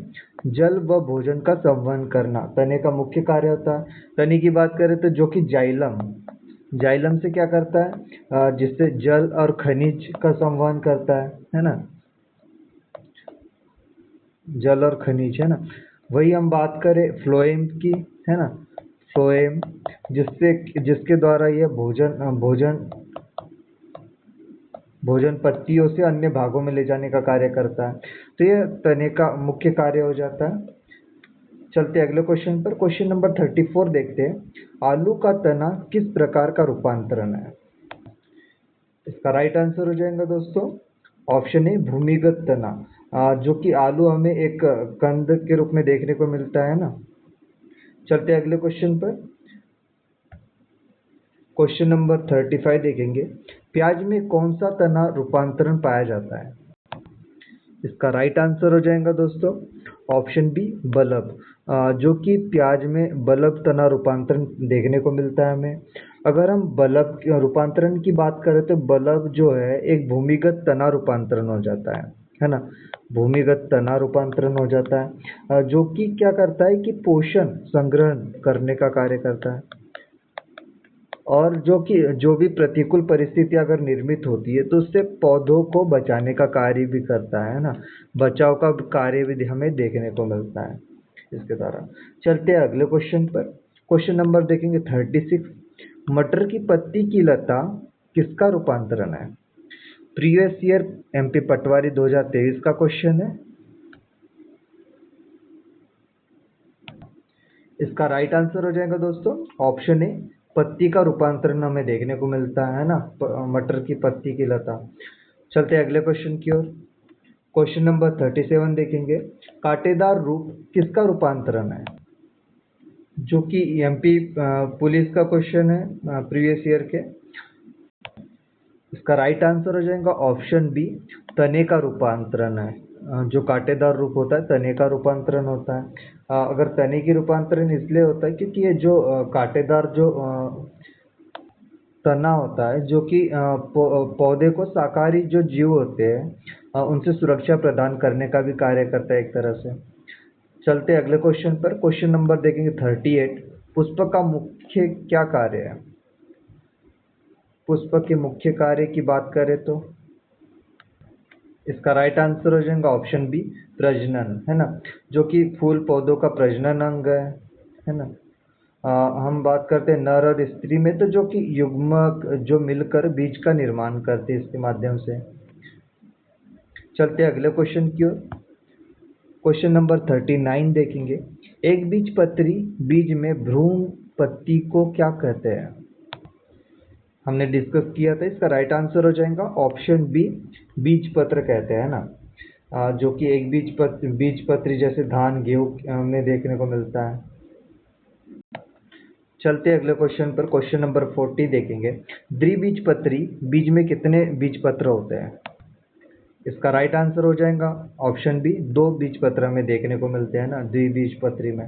जल व भोजन का संवहन करना तने का मुख्य कार्य होता है। तने की बात करें तो जो कि जाइलम, जाइलम से क्या करता है, जिससे जल और खनिज का संवहन करता है ना, जल और खनिज, है ना। वही हम बात करें फ्लोएम की, है ना, फ्लोएम, जिसके द्वारा यह भोजन पत्तियों से अन्य भागों में ले जाने का कार्य करता है। तो यह तने का मुख्य कार्य हो जाता है। चलते अगले क्वेश्चन पर। क्वेश्चन नंबर 34 देखते हैं। आलू का तना किस प्रकार का रूपांतरण है? इसका राइट आंसर हो जाएगा दोस्तों ऑप्शन ए, भूमिगत तना, जो कि आलू हमें एक कंद के रूप में देखने को मिलता है ना। चलते अगले क्वेश्चन पर। क्वेश्चन नंबर 35 देखेंगे। प्याज में कौन सा तना रूपांतरण पाया जाता है? इसका राइट आंसर हो जाएगा दोस्तों ऑप्शन बी, बल्ब, जो कि प्याज में बल्ब तना रूपांतरण देखने को मिलता है हमें। अगर हम बल्ब रूपांतरण की बात करें तो बल्ब जो है एक भूमिगत तना रूपांतरण हो जाता है ना, भूमिगत तना रूपांतरण हो जाता है, जो कि क्या करता है कि पोषण संग्रहण करने का कार्य करता है, और जो भी प्रतिकूल परिस्थिति अगर निर्मित होती है तो उससे पौधों को बचाने का कार्य भी करता है ना, बचाव का कार्य भी हमें देखने को मिलता है इसके द्वारा। चलते हैं अगले क्वेश्चन पर। क्वेश्चन नंबर देखेंगे 36। मटर की पत्ती की लता किसका रूपांतरण है? प्रीवियस ईयर एमपी पटवारी 2023 का क्वेश्चन है। इसका राइट आंसर हो जाएगा दोस्तों ऑप्शन ए, पत्ती का रूपांतरण हमें देखने को मिलता है ना, मटर की पत्ती की लता। चलते हैं अगले क्वेश्चन की ओर। क्वेश्चन नंबर 37 देखेंगे। कांटेदार रूप किसका रूपांतरण है? जो कि एमपी पुलिस का क्वेश्चन है प्रीवियस ईयर के। इसका राइट आंसर हो जाएगा ऑप्शन बी, तने का रूपांतरण है। जो कांटेदार रूप होता है तने का रूपांतरण होता है। अगर तने की रूपांतरण इसलिए होता है क्योंकि ये जो कांटेदार जो तना होता है, जो कि पौधे को शाकाहारी जो जीव होते हैं उनसे सुरक्षा प्रदान करने का भी कार्य करता है एक तरह से। चलते अगले क्वेश्चन पर। क्वेश्चन नंबर देखेंगे 38। पुष्प का मुख्य क्या कार्य है? पुष्प के मुख्य कार्य की बात करें तो इसका राइट आंसर हो जाएगा ऑप्शन बी, प्रजनन, है ना, जो कि फूल पौधों का प्रजनन अंग है ना। हम बात करते हैं नर और स्त्री में, तो जो कि युग्मक जो मिलकर बीज का निर्माण करते हैं इसके माध्यम से। चलते अगले क्वेश्चन की ओर। क्वेश्चन नंबर 39 देखेंगे। एक बीजपत्री बीज में भ्रूण पत्ती को क्या कहते हैं? हमने डिस्कस किया था। इसका राइट आंसर हो जाएगा ऑप्शन बी, बीजपत्र कहते हैं ना, जो कि एक बीजपत्री जैसे धान गेहूं में देखने को मिलता है। चलते अगले क्वेश्चन पर। क्वेश्चन नंबर 40 देखेंगे। द्विबीजपत्री बीज में कितने बीजपत्र होते हैं? इसका राइट आंसर हो जाएगा ऑप्शन बी, 2 बीजपत्र में देखने को मिलते हैं ना, द्विबीजपत्री में।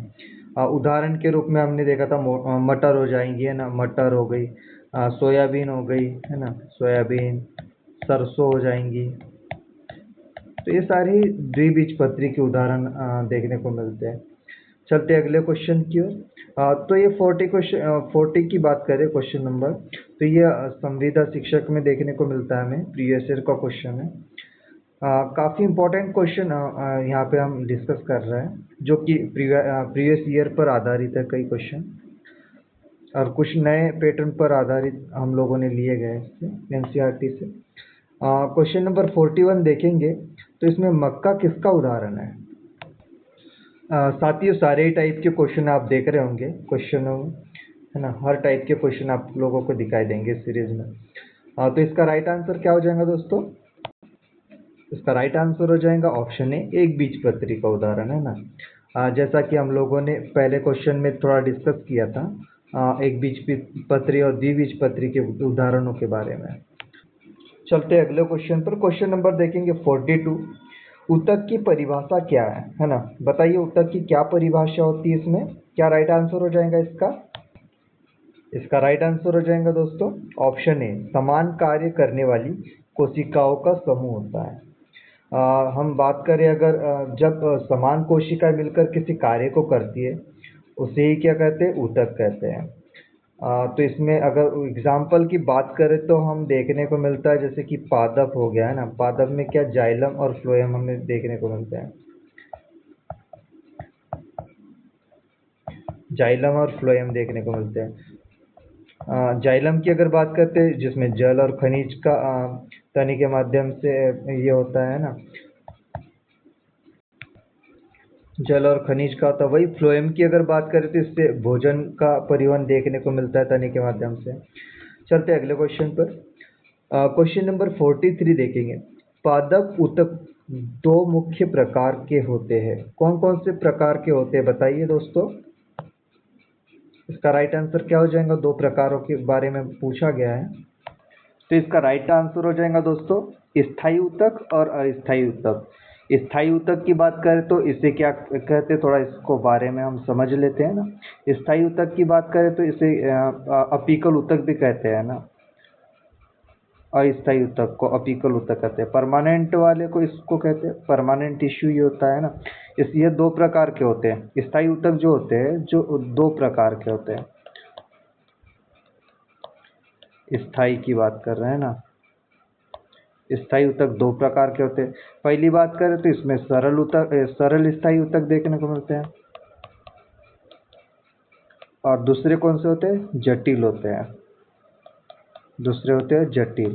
उदाहरण के रूप में हमने देखा था मटर हो जाएंगी, है ना, मटर हो गई, सोयाबीन हो गई, है ना, सोयाबीन, सरसों हो जाएंगी। तो ये सारी द्विबीजपत्री के उदाहरण देखने को मिलते हैं। चलते अगले क्वेश्चन की ओर। तो ये 40 की बात करें क्वेश्चन नंबर, तो ये संविदा शिक्षक में देखने को मिलता है हमें, प्रीवियस ईयर का क्वेश्चन है। काफ़ी इम्पोर्टेंट क्वेश्चन यहाँ पे हम डिस्कस कर रहे हैं, जो कि प्रीवियस ईयर पर आधारित है कई क्वेश्चन, और कुछ नए पैटर्न पर आधारित हम लोगों ने लिए गए इससे एनसीईआरटी से। क्वेश्चन नंबर 41 देखेंगे तो इसमें मक्का किसका उदाहरण है। साथियों, सारे ही टाइप के क्वेश्चन आप देख रहे होंगे क्वेश्चनों में, है ना, हर टाइप के क्वेश्चन आप लोगों को दिखाई देंगे सीरीज में। तो इसका राइट आंसर क्या हो जाएगा दोस्तों? इसका राइट आंसर हो जाएगा ऑप्शन ए, एक बीजपत्री का उदाहरण, है ना। जैसा कि हम लोगों ने पहले क्वेश्चन में थोड़ा डिस्कस किया था, एक बीजपत्री और द्विबीजपत्री के उदाहरणों के बारे में। चलते हैं अगले क्वेश्चन पर। क्वेश्चन नंबर देखेंगे 42। ऊतक की परिभाषा क्या है ना। बताइए ऊतक की क्या परिभाषा होती है, इसमें क्या राइट आंसर हो जाएगा इसका? इसका राइट आंसर हो जाएगा दोस्तों ऑप्शन ए, समान कार्य करने वाली कोशिकाओं का समूह होता है। हम बात करें अगर जब समान कोशिकाएं मिलकर किसी कार्य को करती है, उसे ही क्या कहते हैं? ऊतक कहते हैं। तो इसमें अगर एग्जाम्पल की बात करें तो हम देखने को मिलता है, जैसे कि पादप हो गया, है ना। पादप में क्या जाइलम और फ्लोएम हमें देखने को मिलता है। जाइलम और फ्लोएम देखने को मिलते हैं। जाइलम की अगर बात करते हैं, जिसमें जल और खनिज का तनि के माध्यम से ये होता है ना, जल और खनिज का होता है। वही फ्लोएम की अगर बात करें तो इससे भोजन का परिवहन देखने को मिलता है तनि के माध्यम से। चलते हैं अगले क्वेश्चन पर। क्वेश्चन नंबर 43 देखेंगे। पादप ऊतक दो मुख्य प्रकार के होते हैं। कौन कौन से प्रकार के होते हैं बताइए दोस्तों। इसका राइट आंसर क्या हो जाएगा? दो प्रकारों के बारे में पूछा गया है, तो इसका राइट आंसर हो जाएगा दोस्तों स्थायी ऊतक और अस्थायी ऊतक। स्थायी ऊतक की बात करें तो इसे क्या कहते हैं, थोड़ा इसको बारे में हम समझ लेते हैं ना। स्थायी ऊतक की बात करें तो इसे अपीकल ऊतक भी कहते हैं ना। अस्थायी ऊतक को अपीकल ऊतक कहते हैं। परमानेंट वाले को इसको कहते हैं परमानेंट टिश्यू, ये होता है ना। ये दो प्रकार के होते हैं। स्थायी ऊतक जो होते हैं, जो दो प्रकार के होते हैं। स्थायी की बात कर रहे हैं ना। स्थायी ऊतक दो प्रकार के होते हैं। पहली बात करें तो इसमें सरल स्थायी ऊतक देखने को मिलते हैं, और दूसरे कौन से होते हैं? जटिल होते हैं। दूसरे होते हैं जटिल।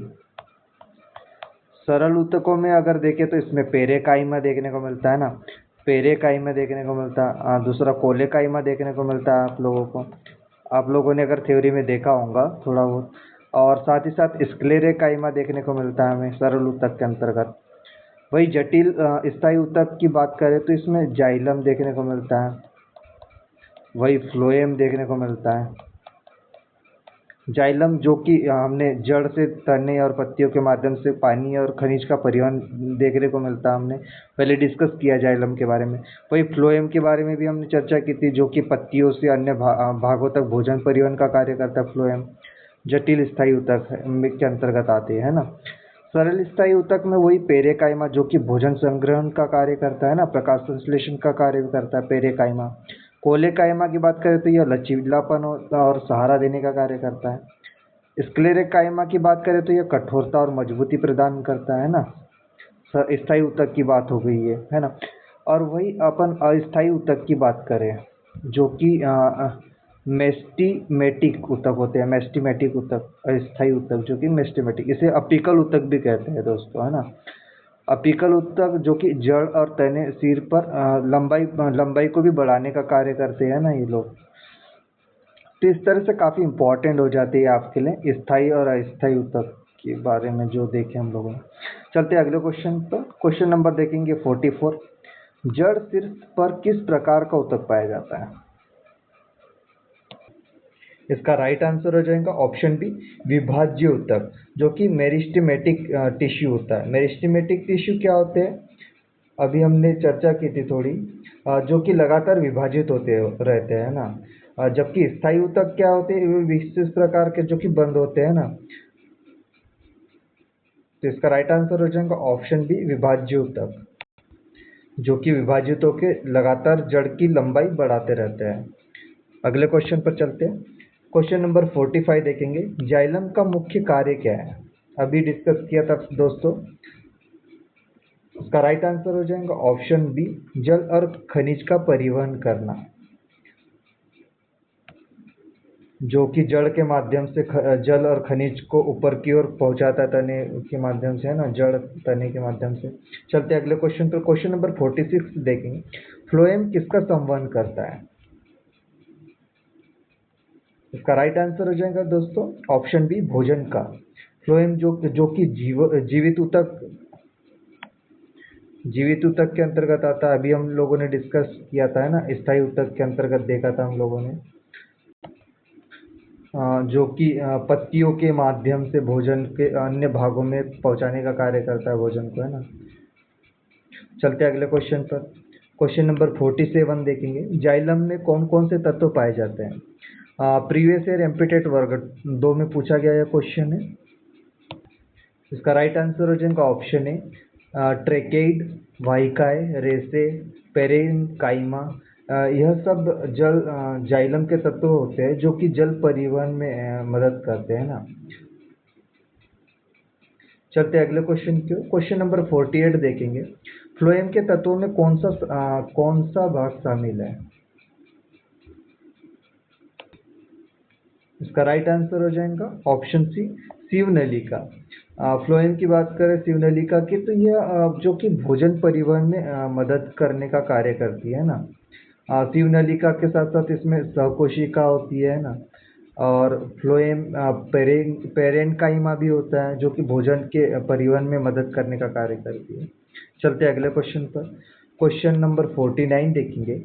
सरल ऊतकों में अगर देखें तो इसमें पेरेकाइमा देखने को मिलता है ना। पेरेकाइमा देखने को मिलता है। दूसरा कोलेकाइमा देखने को मिलता है आप लोगों ने अगर थ्योरी में देखा होगा थोड़ा बहुत। और साथ ही साथ स्क्लेरेकाइमा देखने को मिलता है हमें सरल ऊतक के अंतर्गत। वही जटिल स्थायी ऊतक की बात करें तो इसमें जाइलम देखने को मिलता है, वही फ्लोएम देखने को मिलता है। जाइलम जो कि हमने जड़ से तने और पत्तियों के माध्यम से पानी और खनिज का परिवहन देखने को मिलता है, हमने पहले डिस्कस किया जाइलम के बारे में। वही फ्लोएम के बारे में भी हमने चर्चा की थी, जो कि पत्तियों से अन्य भागों तक भोजन परिवहन का कार्य करता है फ्लोएम। जटिल स्थायी ऊतक के अंतर्गत आते हैं ना। सरल स्थायी ऊतक में वही पेरेकाइमा जो कि भोजन संग्रहण का कार्य करता है ना, प्रकाश संश्लेषण का कार्य भी करता है पेरेकाइमा। कोलेकाइमा की बात करें तो यह लचीलापन और सहारा देने का कार्य करता है। स्क्लेरेकाइमा की बात करें तो यह कठोरता और मजबूती प्रदान करता है ना। स्थायी ऊतक की बात हो गई है ना। और वही अपन अस्थायी ऊतक की बात करें, जो कि मेस्टिमेटिक ऊतक होते हैं। मेस्टिमेटिक ऊतक, अस्थायी ऊतक जो कि मेस्टिमेटिक, इसे अपीकल ऊतक भी कहते हैं दोस्तों, है ना। अपीकल ऊतक जो कि जड़ और तने सिर पर लंबाई को भी बढ़ाने का कार्य करते हैं ना ये लोग। तो इस तरह से काफ़ी इम्पोर्टेंट हो जाती है आपके लिए स्थायी और अस्थायी ऊतक के बारे में जो देखे हम लोगों ने। चलते अगले क्वेश्चन पर। क्वेश्चन नंबर देखेंगे 44। जड़ शीर्ष पर किस प्रकार का ऊतक पाया जाता है? इसका राइट आंसर हो जाएगा ऑप्शन बी, विभाज्य ऊतक, जो कि मेरिस्टेमेटिक टिश्यू होता है। मेरिस्टेमेटिक टिश्यू क्या होते हैं, अभी हमने चर्चा की थी थोड़ी, जो कि लगातार विभाजित होते रहते हैं ना। जबकि स्थायी ऊतक क्या होते हैं, विशेष प्रकार के जो कि बंद होते हैं ना। तो इसका राइट आंसर हो जाएगा ऑप्शन बी, विभाज्य ऊतक, जो कि विभाजित होकर लगातार जड़ की लंबाई बढ़ाते रहते हैं। अगले क्वेश्चन पर चलते हैं। क्वेश्चन नंबर 45 देखेंगे। जाइलम का मुख्य कार्य क्या है? अभी डिस्कस किया था दोस्तों। इसका राइट आंसर हो जाएगा ऑप्शन बी, जल और खनिज का परिवहन करना, जो कि जड़ के माध्यम से जल और खनिज को ऊपर की ओर पहुंचाता है तने के माध्यम से, है ना, जड़ तने के माध्यम से। चलते अगले क्वेश्चन पर। क्वेश्चन नंबर 46 देखेंगे। फ्लोएम किसका संवहन करता है? इसका राइट आंसर हो जाएगा दोस्तों ऑप्शन बी, भोजन का। फ्लोएम जो कि जीवित ऊतक के अंतर्गत आता है। अभी हम लोगों ने डिस्कस किया था, है ना, स्थायी ऊतक के अंतर्गत देखा था हम लोगों ने, जो कि पत्तियों के माध्यम से भोजन के अन्य भागों में पहुंचाने का कार्य करता है भोजन को, है ना। चलते अगले क्वेश्चन पर। क्वेश्चन नंबर 47 देखेंगे। जाइलम में कौन कौन से तत्व पाए जाते हैं? प्रीवियस ईयर एमपीटेट वर्ग 2 में पूछा गया यह क्वेश्चन है। इसका राइट आंसर हो जाएगा ऑप्शन ए, ट्रेकेइड, वाहिकाएं, रेसे, पेरेनकाइमा। यह सब जाइलम के तत्व होते हैं जो कि जल परिवहन में मदद करते हैं ना। चलते अगले क्वेश्चन की। क्वेश्चन नंबर 48 देखेंगे। फ्लोएम के तत्वों में कौन सा भाग शामिल है? इसका राइट आंसर हो जाएगा ऑप्शन सी, शिवनलिका। फ्लोएम की बात करें शिवनलिका की, तो यह जो कि भोजन परिवहन में मदद करने का कार्य करती है ना। शिवनलिका के साथ साथ इसमें सहकोशिका होती है ना, और फ्लोएम पेरेनकाइमा भी होता है जो कि भोजन के परिवहन में मदद करने का कार्य करती है। चलते अगले क्वेश्चन पर। क्वेश्चन नंबर 49 देखेंगे।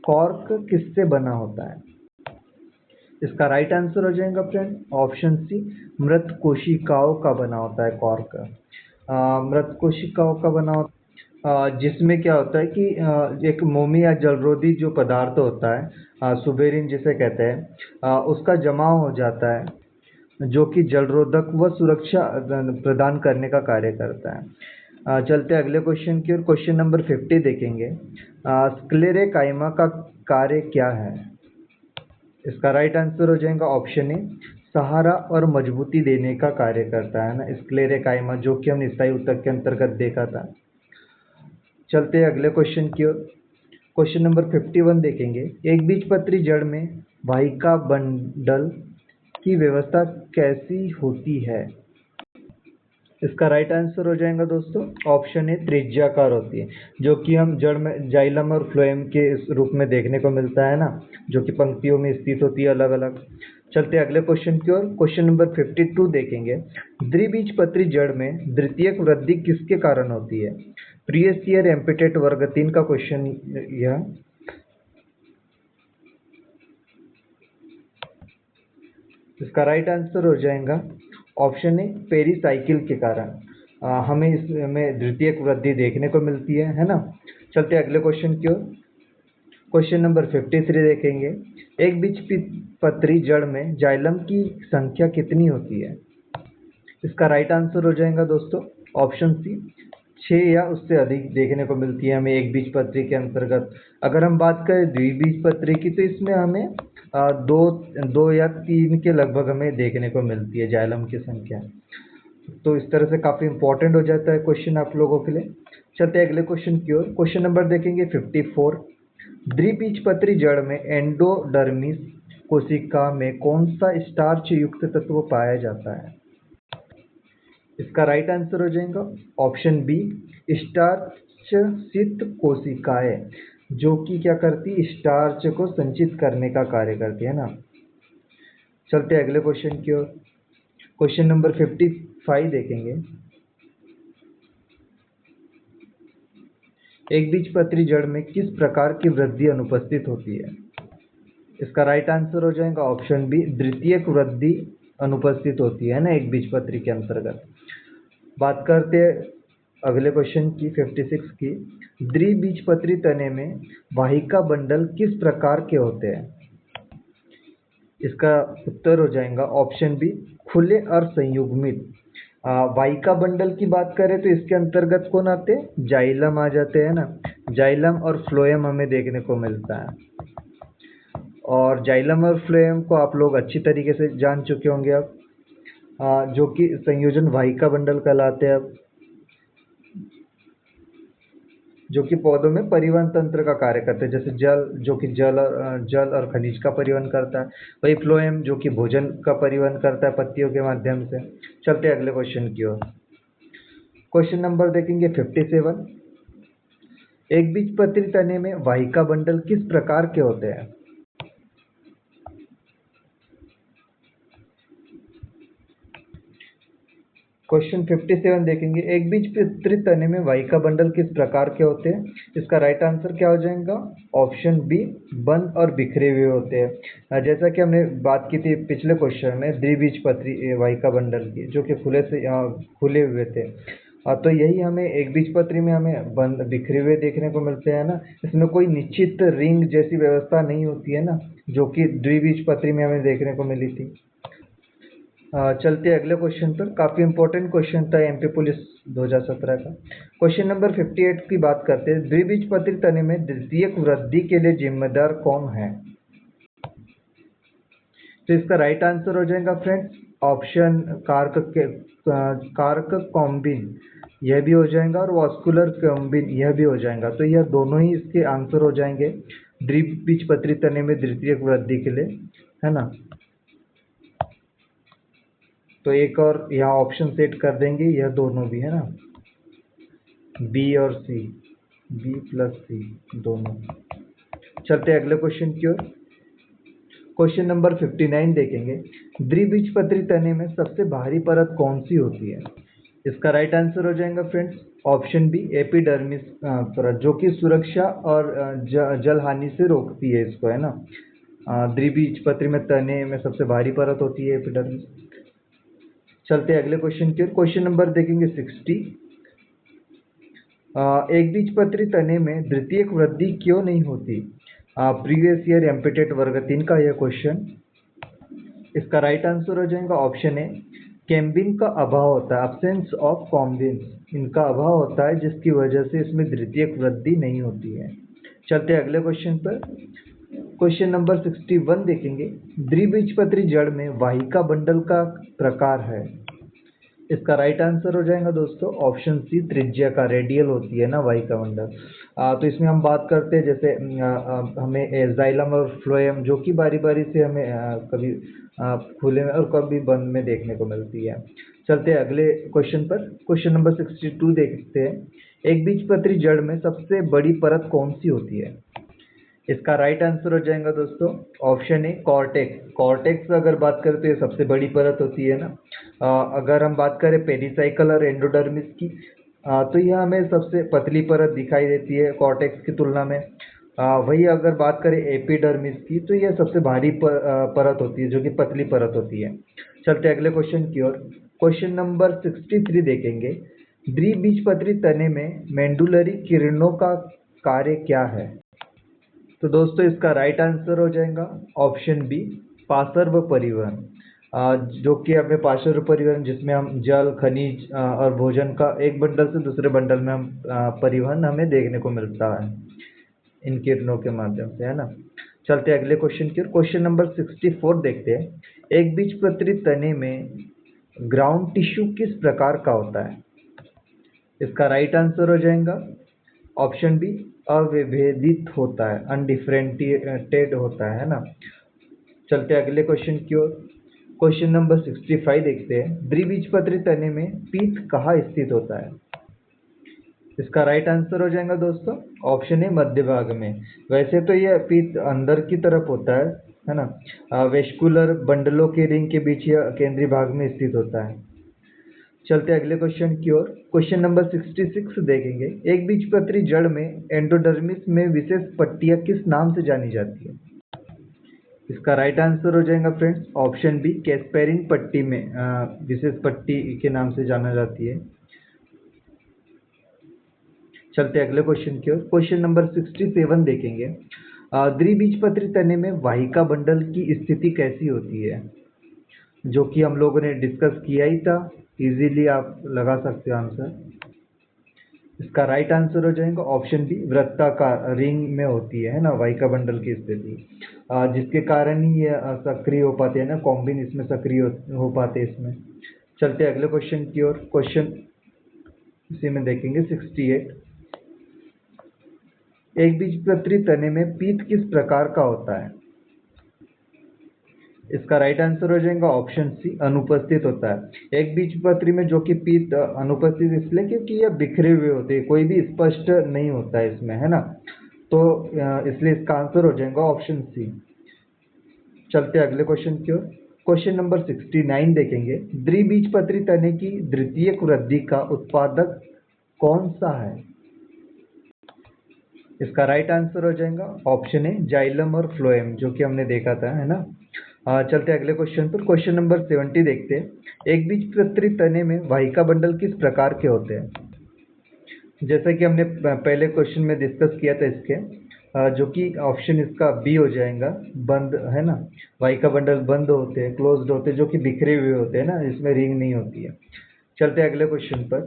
कॉर्क किससे बना होता है? इसका राइट आंसर हो जाएगा फ्रेंड ऑप्शन सी, मृत कोशिकाओं का बना होता है कॉर्क। मृत कोशिकाओं का बना होता है, जिसमें क्या होता है कि एक मोमी या जलरोधी जो पदार्थ होता है, सुबेरिन जिसे कहते हैं, उसका जमाव हो जाता है जो कि जलरोधक व सुरक्षा प्रदान करने का कार्य करता है। चलते अगले क्वेश्चन की ओर। क्वेश्चन नंबर 50 देखेंगे। स्क्लेरेकाइमा का कार्य क्या है? इसका राइट आंसर हो जाएगा ऑप्शन ए, सहारा और मजबूती देने का कार्य करता है ना स्क्लेरेकाइमा, जो कि हमने स्थायी ऊतक के अंतर्गत देखा था। चलते हैं अगले क्वेश्चन की ओर। क्वेश्चन नंबर 51 देखेंगे। एक बीजपत्री जड़ में वाहिका बंडल की व्यवस्था कैसी होती है? इसका राइट आंसर हो जाएगा दोस्तों ऑप्शन ए, त्रिज्याकार होती है, जो कि हम जड़ में जाइलम और फ्लोएम के इस रूप में देखने को मिलता है ना, जो कि पंक्तियों में स्थित होती है अलग अलग। चलते अगले क्वेश्चन की ओर। क्वेश्चन नंबर 52 देखेंगे। द्विबीजपत्री जड़ में द्वितीयक वृद्धि किसके कारण होती है? प्रीवियस ईयर एमपीटेट वर्ग 3 का क्वेश्चन यह। इसका राइट आंसर हो जाएगा ऑप्शन ए, पेरीसाइकिल के कारण हमें इसमें द्वितीयक वृद्धि देखने को मिलती है ना। चलते अगले क्वेश्चन की ओर। क्वेश्चन नंबर 53 देखेंगे। एक बीजपत्री जड़ में जाइलम की संख्या कितनी होती है? इसका राइट आंसर हो जाएगा दोस्तों ऑप्शन सी, 6 या उससे अधिक देखने को मिलती है हमें एक बीजपत्री के अंतर्गत। अगर हम बात करें द्विबीजपत्री की, तो इसमें हमें दो या 3 के लगभग हमें देखने को मिलती है जाइलम की संख्या। तो इस तरह से काफ़ी इंपॉर्टेंट हो जाता है क्वेश्चन आप लोगों के लिए। चलते अगले क्वेश्चन की ओर। क्वेश्चन नंबर देखेंगे 54। द्विबीजपत्री जड़ में एंडोडर्मिस कोशिका में कौन सा स्टार्च युक्त तत्व पाया जाता है? इसका राइट आंसर हो जाएगा ऑप्शन बी, स्टार्च सित कोशिकाएं, जो कि क्या करती, स्टार्च को संचित करने का कार्य करती है ना। चलते अगले क्वेश्चन की ओर। क्वेश्चन नंबर 55 देखेंगे। एक बीजपत्री जड़ में किस प्रकार की वृद्धि अनुपस्थित होती है? इसका राइट आंसर हो जाएगा ऑप्शन बी, द्वितीयक वृद्धि अनुपस्थित होती है ना एक बीजपत्री के अंतर्गत। बात करते हैं अगले क्वेश्चन की 56 की। द्विबीजपत्री तने में वाहिका बंडल किस प्रकार के होते हैं? इसका उत्तर हो जाएगा ऑप्शन बी, खुले और संयुग्मित। वाहिका बंडल की बात करें तो इसके अंतर्गत कौन आते हैं? जाइलम आ जाते हैं ना। जाइलम और फ्लोएम हमें देखने को मिलता है, और जाइलम और फ्लोएम को आप लोग अच्छी तरीके से जान चुके होंगे अब, जो कि संयोजन वाहिका बंडल कहलाते हैं। जो कि पौधों में परिवहन तंत्र का कार्य करते हैं, जैसे जल जो कि जल और खनिज का परिवहन करता है, वही फ्लोएम जो कि भोजन का परिवहन करता है पत्तियों के माध्यम से। चलते हैं अगले क्वेश्चन की ओर। क्वेश्चन नंबर देखेंगे 57। एक बीजपत्री तने में वाहिका बंडल किस प्रकार के होते हैं? क्वेश्चन 57 देखेंगे, एक बीजपत्री तने में वाहिका बंडल किस प्रकार के होते हैं? इसका राइट आंसर क्या हो जाएगा? ऑप्शन बी, बंद और बिखरे हुए होते हैं। जैसा कि हमने बात की थी पिछले क्वेश्चन में द्विबीजपत्री वाहिका बंडल की, जो कि खुले हुए थे। तो यही हमें एक बीजपत्री में हमें बंद बिखरे हुए देखने को मिलते हैं ना। इसमें कोई निश्चित रिंग जैसी व्यवस्था नहीं होती है ना, जो कि द्विबीजपत्री में हमें देखने को मिली थी। चलते अगले क्वेश्चन पर। काफ़ी इंपॉर्टेंट क्वेश्चन था एमपी पुलिस 2017 का। क्वेश्चन नंबर 58 की बात करते हैं, द्विबीजपत्री तने में द्वितीयक वृद्धि के लिए जिम्मेदार कौन है? तो इसका राइट आंसर हो जाएगा फ्रेंड्स ऑप्शन कारक कॉम्बिन, यह भी हो जाएगा, और वास्कुलर कॉम्बिन यह भी हो जाएगा। तो यह दोनों ही इसके आंसर हो जाएंगे द्विबीजपत्री तने में द्वितीयक वृद्धि के लिए, है ना। तो एक और यहाँ ऑप्शन सेट कर देंगे, यह दोनों भी, है ना, बी और सी, बी प्लस सी दोनों। चलते अगले क्वेश्चन की ओर। क्वेश्चन नंबर 59 देखेंगे, द्विबीजपत्री तने में सबसे भारी परत कौन सी होती है? इसका राइट आंसर हो जाएगा फ्रेंड्स ऑप्शन बी, एपिडर्मिस परत, जो कि सुरक्षा और जल हानि से रोकती है इसको, है ना। द्विबीजपत्री में तने में सबसे भारी परत होती है एपिडर्मिस। चलते अगले क्वेश्चन की ओर। क्वेश्चन नंबर देखेंगे 60। एक बीजपत्री तने में द्वितीयक वृद्धि क्यों नहीं होती? प्रीवियस ईयर एमपीटेट वर्ग 3 का यह क्वेश्चन। इसका राइट आंसर हो जाएगा ऑप्शन ए, कैम्बिन का अभाव होता है, अब्सेंस ऑफ कॉम्बिन, इनका अभाव होता है, जिसकी वजह से इसमें द्वितीयक वृद्धि नहीं होती है। चलते अगले क्वेश्चन पर। क्वेश्चन नंबर 61 देखेंगे, द्विबीजपत्री जड़ में वाहिका बंडल का प्रकार है। इसका राइट आंसर हो जाएगा दोस्तों ऑप्शन सी, त्रिज्या का, रेडियल होती है ना वाहिका बंडल। तो इसमें हम बात करते हैं, जैसे हमें जाइलम और फ्लोएम, जो कि बारी बारी से हमें कभी खुले में और कभी बंद में देखने को मिलती है। चलते हैं अगले क्वेश्चन पर। क्वेश्चन नंबर 62 देखते हैं, एक बीजपत्री जड़ में सबसे बड़ी परत कौन सी होती है? इसका राइट आंसर हो जाएगा दोस्तों ऑप्शन ए, कॉर्टेक्स। कॉर्टेक्स अगर बात करें तो ये सबसे बड़ी परत होती है ना। अगर हम बात करें पेरिसाइकल और एंडोडर्मिस की, तो यह हमें सबसे पतली परत दिखाई देती है कॉर्टेक्स की तुलना में। वही अगर बात करें एपिडर्मिस की, तो यह सबसे भारी परत होती है, जो कि पतली परत होती है। चलते अगले क्वेश्चन की ओर। क्वेश्चन नंबर 63 देखेंगे, द्विबीजपत्री तने में मेंडुलरी किरणों का कार्य क्या है? तो दोस्तों इसका राइट आंसर हो जाएगा ऑप्शन बी, पार्श्व परिवहन। जो कि हमें पार्श्व परिवहन, जिसमें हम जल, खनिज और भोजन का एक बंडल से दूसरे बंडल में हम परिवहन हमें देखने को मिलता है इन किरणों के माध्यम से, है ना। चलते अगले क्वेश्चन की ओर। क्वेश्चन नंबर 64 देखते हैं, एक बीजपत्री तने में ग्राउंड टिश्यू किस प्रकार का होता है? इसका राइट आंसर हो जाएगा ऑप्शन बी, अविभेदित होता है, अनडिफरेंटिएटेड होता है ना। चलते अगले क्वेश्चन की ओर। क्वेश्चन नंबर 65 देखते हैं, द्विबीजपत्री तने में पीत कहाँ स्थित होता है? इसका राइट आंसर हो जाएगा दोस्तों ऑप्शन ए, मध्य भाग में। वैसे तो यह पीत अंदर की तरफ होता है ना। वेस्कुलर बंडलों के रिंग के बीच यह केंद्रीय भाग में स्थित होता है। चलते अगले क्वेश्चन की ओर। क्वेश्चन नंबर 66 देखेंगे, एक बीजपत्री जड़ में एंडोडर्मिस में विशेष पट्टियां किस नाम से जानी जाती है? इसका राइट आंसर हो जाएगा फ्रेंड्स ऑप्शन बी, कैस्पेरिन पट्टी में विशेष पट्टी के नाम से जाना जाती है। चलते अगले क्वेश्चन की ओर। क्वेश्चन नंबर 67 देखेंगे, द्विबीजपत्री तने में वाहिका बंडल की स्थिति कैसी होती है? जो कि हम लोगों ने डिस्कस किया ही था, इजीली आप लगा सकते हो आंसर। इसका राइट आंसर हो जाएगा ऑप्शन बी, वृत्ताकार रिंग में होती है ना वाहिका बंडल की स्थिति, जिसके कारण ही ये सक्रिय हो पाते हैं ना, कॉम्बिन इसमें सक्रिय हो पाते हैं इसमें। चलते अगले क्वेश्चन की ओर। क्वेश्चन इसी में देखेंगे 68। एक बीजपत्री तने में पीत किस प्रकार का होता है? इसका राइट आंसर हो जाएगा ऑप्शन सी, अनुपस्थित होता है। एक बीजपत्री में जो कि पीत अनुपस्थित इसलिए क्योंकि यह बिखरे हुए होते हैं, कोई भी स्पष्ट नहीं होता है इसमें, है ना। तो इसलिए इसका आंसर हो जाएगा ऑप्शन सी। चलते अगले क्वेश्चन की ओर। क्वेश्चन नंबर 69 देखेंगे। द्विबीजपत्री तने की द्वितीयक वृद्धि का उत्पादक कौन सा है? इसका राइट आंसर हो जाएगा ऑप्शन ए, जाइलम और फ्लोएम, जो कि हमने देखा था, है ना। चलते अगले क्वेश्चन पर। क्वेश्चन नंबर 70 देखते हैं। एक बीजपत्री तने में वाहिका बंडल किस प्रकार के होते हैं? जैसा कि हमने पहले क्वेश्चन में डिस्कस किया था इसके, जो कि ऑप्शन इसका बी हो जाएगा, बंद, है ना। वाहिका बंडल बंद होते हैं, क्लोज्ड होते हैं, जो कि बिखरे हुए होते हैं ना, इसमें रिंग नहीं होती है। चलते अगले क्वेश्चन पर।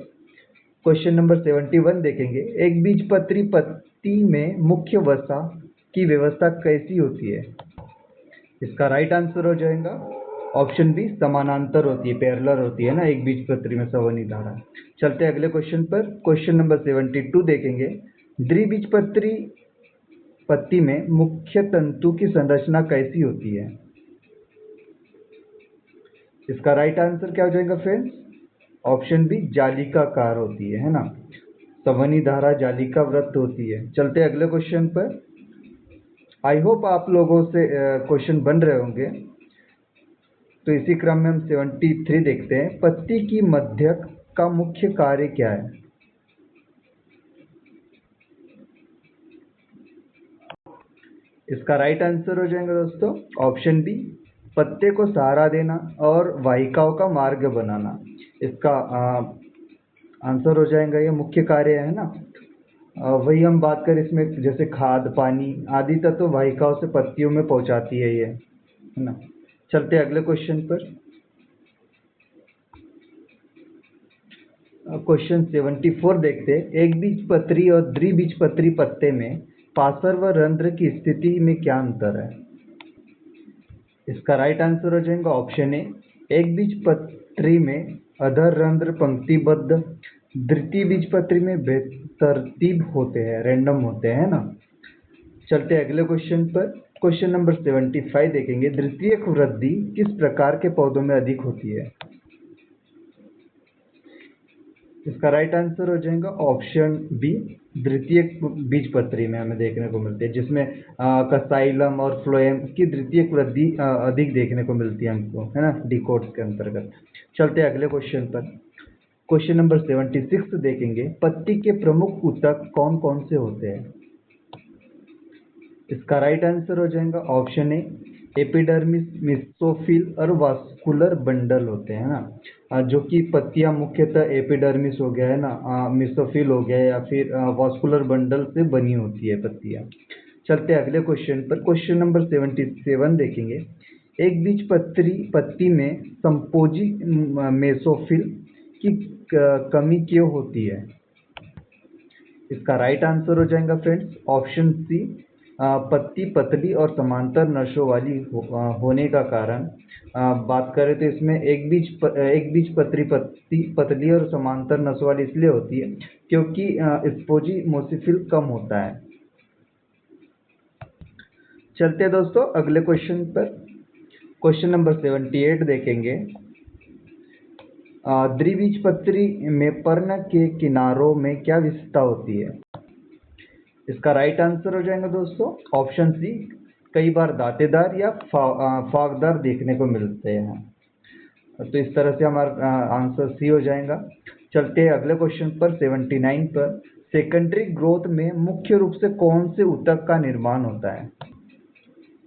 क्वेश्चन नंबर 71 देखेंगे। एक बीजपत्री पत्ती में मुख्य वसा की व्यवस्था कैसी होती है? इसका राइट आंसर हो जाएगा ऑप्शन बी, समानांतर होती है, पैरेलल होती है ना एक बीजपत्री में संवहनी धारा। चलते अगले क्वेश्चन पर। क्वेश्चन नंबर 72 देखेंगे। द्विबीजपत्री पत्ती में मुख्य तंतु की संरचना कैसी होती है? इसका राइट आंसर क्या हो जाएगा फ्रेंड्स? ऑप्शन बी, जालिकाकार होती है ना। संवहनी धारा जालिका वृत्त होती है। चलते अगले क्वेश्चन पर। आई होप आप लोगों से क्वेश्चन बन रहे होंगे। तो इसी क्रम में हम 73 देखते हैं। पत्ती की मध्यक का मुख्य कार्य क्या है? इसका राइट आंसर हो जाएगा दोस्तों ऑप्शन बी, पत्ते को सहारा देना और वाहिकाओं का मार्ग बनाना। इसका आंसर हो जाएगा, ये मुख्य कार्य है ना। वही हम बात करें इसमें, जैसे खाद, पानी आदि तत्व वाहिकाओं से पत्तियों में पहुंचाती है ये, है ना। चलते अगले क्वेश्चन पर। क्वेश्चन 74 देखते हैं। एक बीजपत्री और द्विबीजपत्री पत्ते में पार्श्व रंध्र की स्थिति में क्या अंतर है? इसका राइट आंसर हो जाएगा ऑप्शन ए, एक बीजपत्री में अधर रंध्र पंक्तिबद्ध, द्वितीय बीजपत्री में बेतरतीब होते हैं, रैंडम होते हैं ना। चलते अगले क्वेश्चन पर। क्वेश्चन नंबर 75 देखेंगे। द्वितीयक वृद्धि किस प्रकार के पौधों में अधिक होती है? इसका राइट आंसर हो जाएगा ऑप्शन बी, द्वितीयक बीजपत्री में हमें देखने को मिलती है, जिसमें कसाइलम और फ्लोएम की द्वितीयक वृद्धि अधिक देखने को मिलती है हमको, है ना, डिकोट्स के अंतर्गत। चलते अगले क्वेश्चन पर। क्वेश्चन नंबर 76 देखेंगे। पत्ती के प्रमुख ऊतक कौन कौन से होते हैं? इसका राइट आंसर हो जाएगा ऑप्शन ए, एपिडर्मिस, मेसोफिल और वास्कुलर बंडल होते हैं ना। जो कि पत्तियां मुख्यतः एपिडर्मिस हो गया है ना, मेसोफिल हो गया या फिर वास्कुलर बंडल से बनी होती है पत्तियां। चलते अगले क्वेश्चन पर। क्वेश्चन नंबर 77 देखेंगे। एक पत्ती में संपोजी मेसोफिल की कमी क्यों होती है? इसका राइट आंसर हो जाएगा फ्रेंड्स ऑप्शन सी, पत्ती पतली और समांतर नसों वाली होने का कारण। बात करें तो इसमें एक बीजपत्री पत्ती पतली और समांतर नसों वाली इसलिए होती है क्योंकि स्पोजी मोसिफिल कम होता है। चलते हैं दोस्तों अगले क्वेश्चन पर। क्वेश्चन नंबर 78 देखेंगे। द्विबीजपत्री में पर्ण के किनारों में क्या विशेषता होती है? इसका राइट आंसर हो जाएगा दोस्तों ऑप्शन सी, कई बार दांतेदार या फागदार देखने को मिलते हैं। तो इस तरह से हमारा आंसर सी हो जाएगा। चलते हैं अगले क्वेश्चन पर 79 पर। सेकेंडरी ग्रोथ में मुख्य रूप से कौन से ऊतक का निर्माण होता है?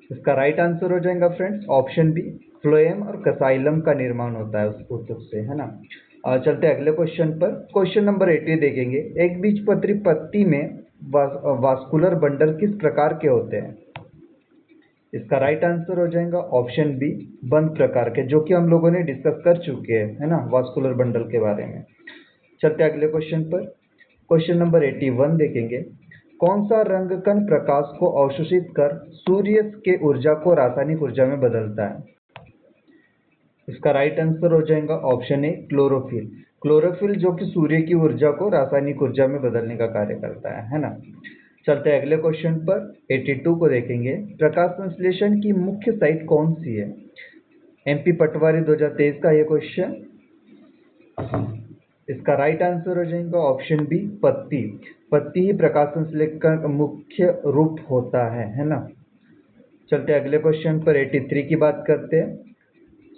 इसका राइट आंसर हो जाएगा फ्रेंड्स ऑप्शन बी, फ्लोएम और कसाइलम का निर्माण होता है उस ऊतक से, है ना। चलते अगले क्वेश्चन पर। क्वेश्चन नंबर 80 देखेंगे। एक बीजपत्री पत्ती में वास्कुलर बंडल किस प्रकार के होते हैं? इसका राइट आंसर हो जाएगा ऑप्शन बी, बंद प्रकार के, जो कि हम लोगों ने डिस्कस कर चुके हैं, है ना, वास्कुलर बंडल के बारे में। चलते अगले क्वेश्चन पर। क्वेश्चन नंबर 81 देखेंगे। कौन सा रंग कण प्रकाश को अवशोषित कर सूर्य के ऊर्जा को रासायनिक ऊर्जा में बदलता है? इसका राइट आंसर हो जाएगा ऑप्शन ए, क्लोरोफिल। क्लोरोफिल जो कि सूर्य की ऊर्जा को रासायनिक ऊर्जा में बदलने का कार्य करता है ना। चलते हैं अगले क्वेश्चन पर। 82 को देखेंगे। प्रकाश संश्लेषण की मुख्य साइट कौन सी है? MP पटवारी 2023 का ये क्वेश्चन। इसका राइट आंसर हो जाएगा ऑप्शन बी, पत्ती। पत्ती ही प्रकाश संश्लेषण का मुख्य रूप होता है ना। चलते अगले क्वेश्चन पर। 83 की बात करते हैं।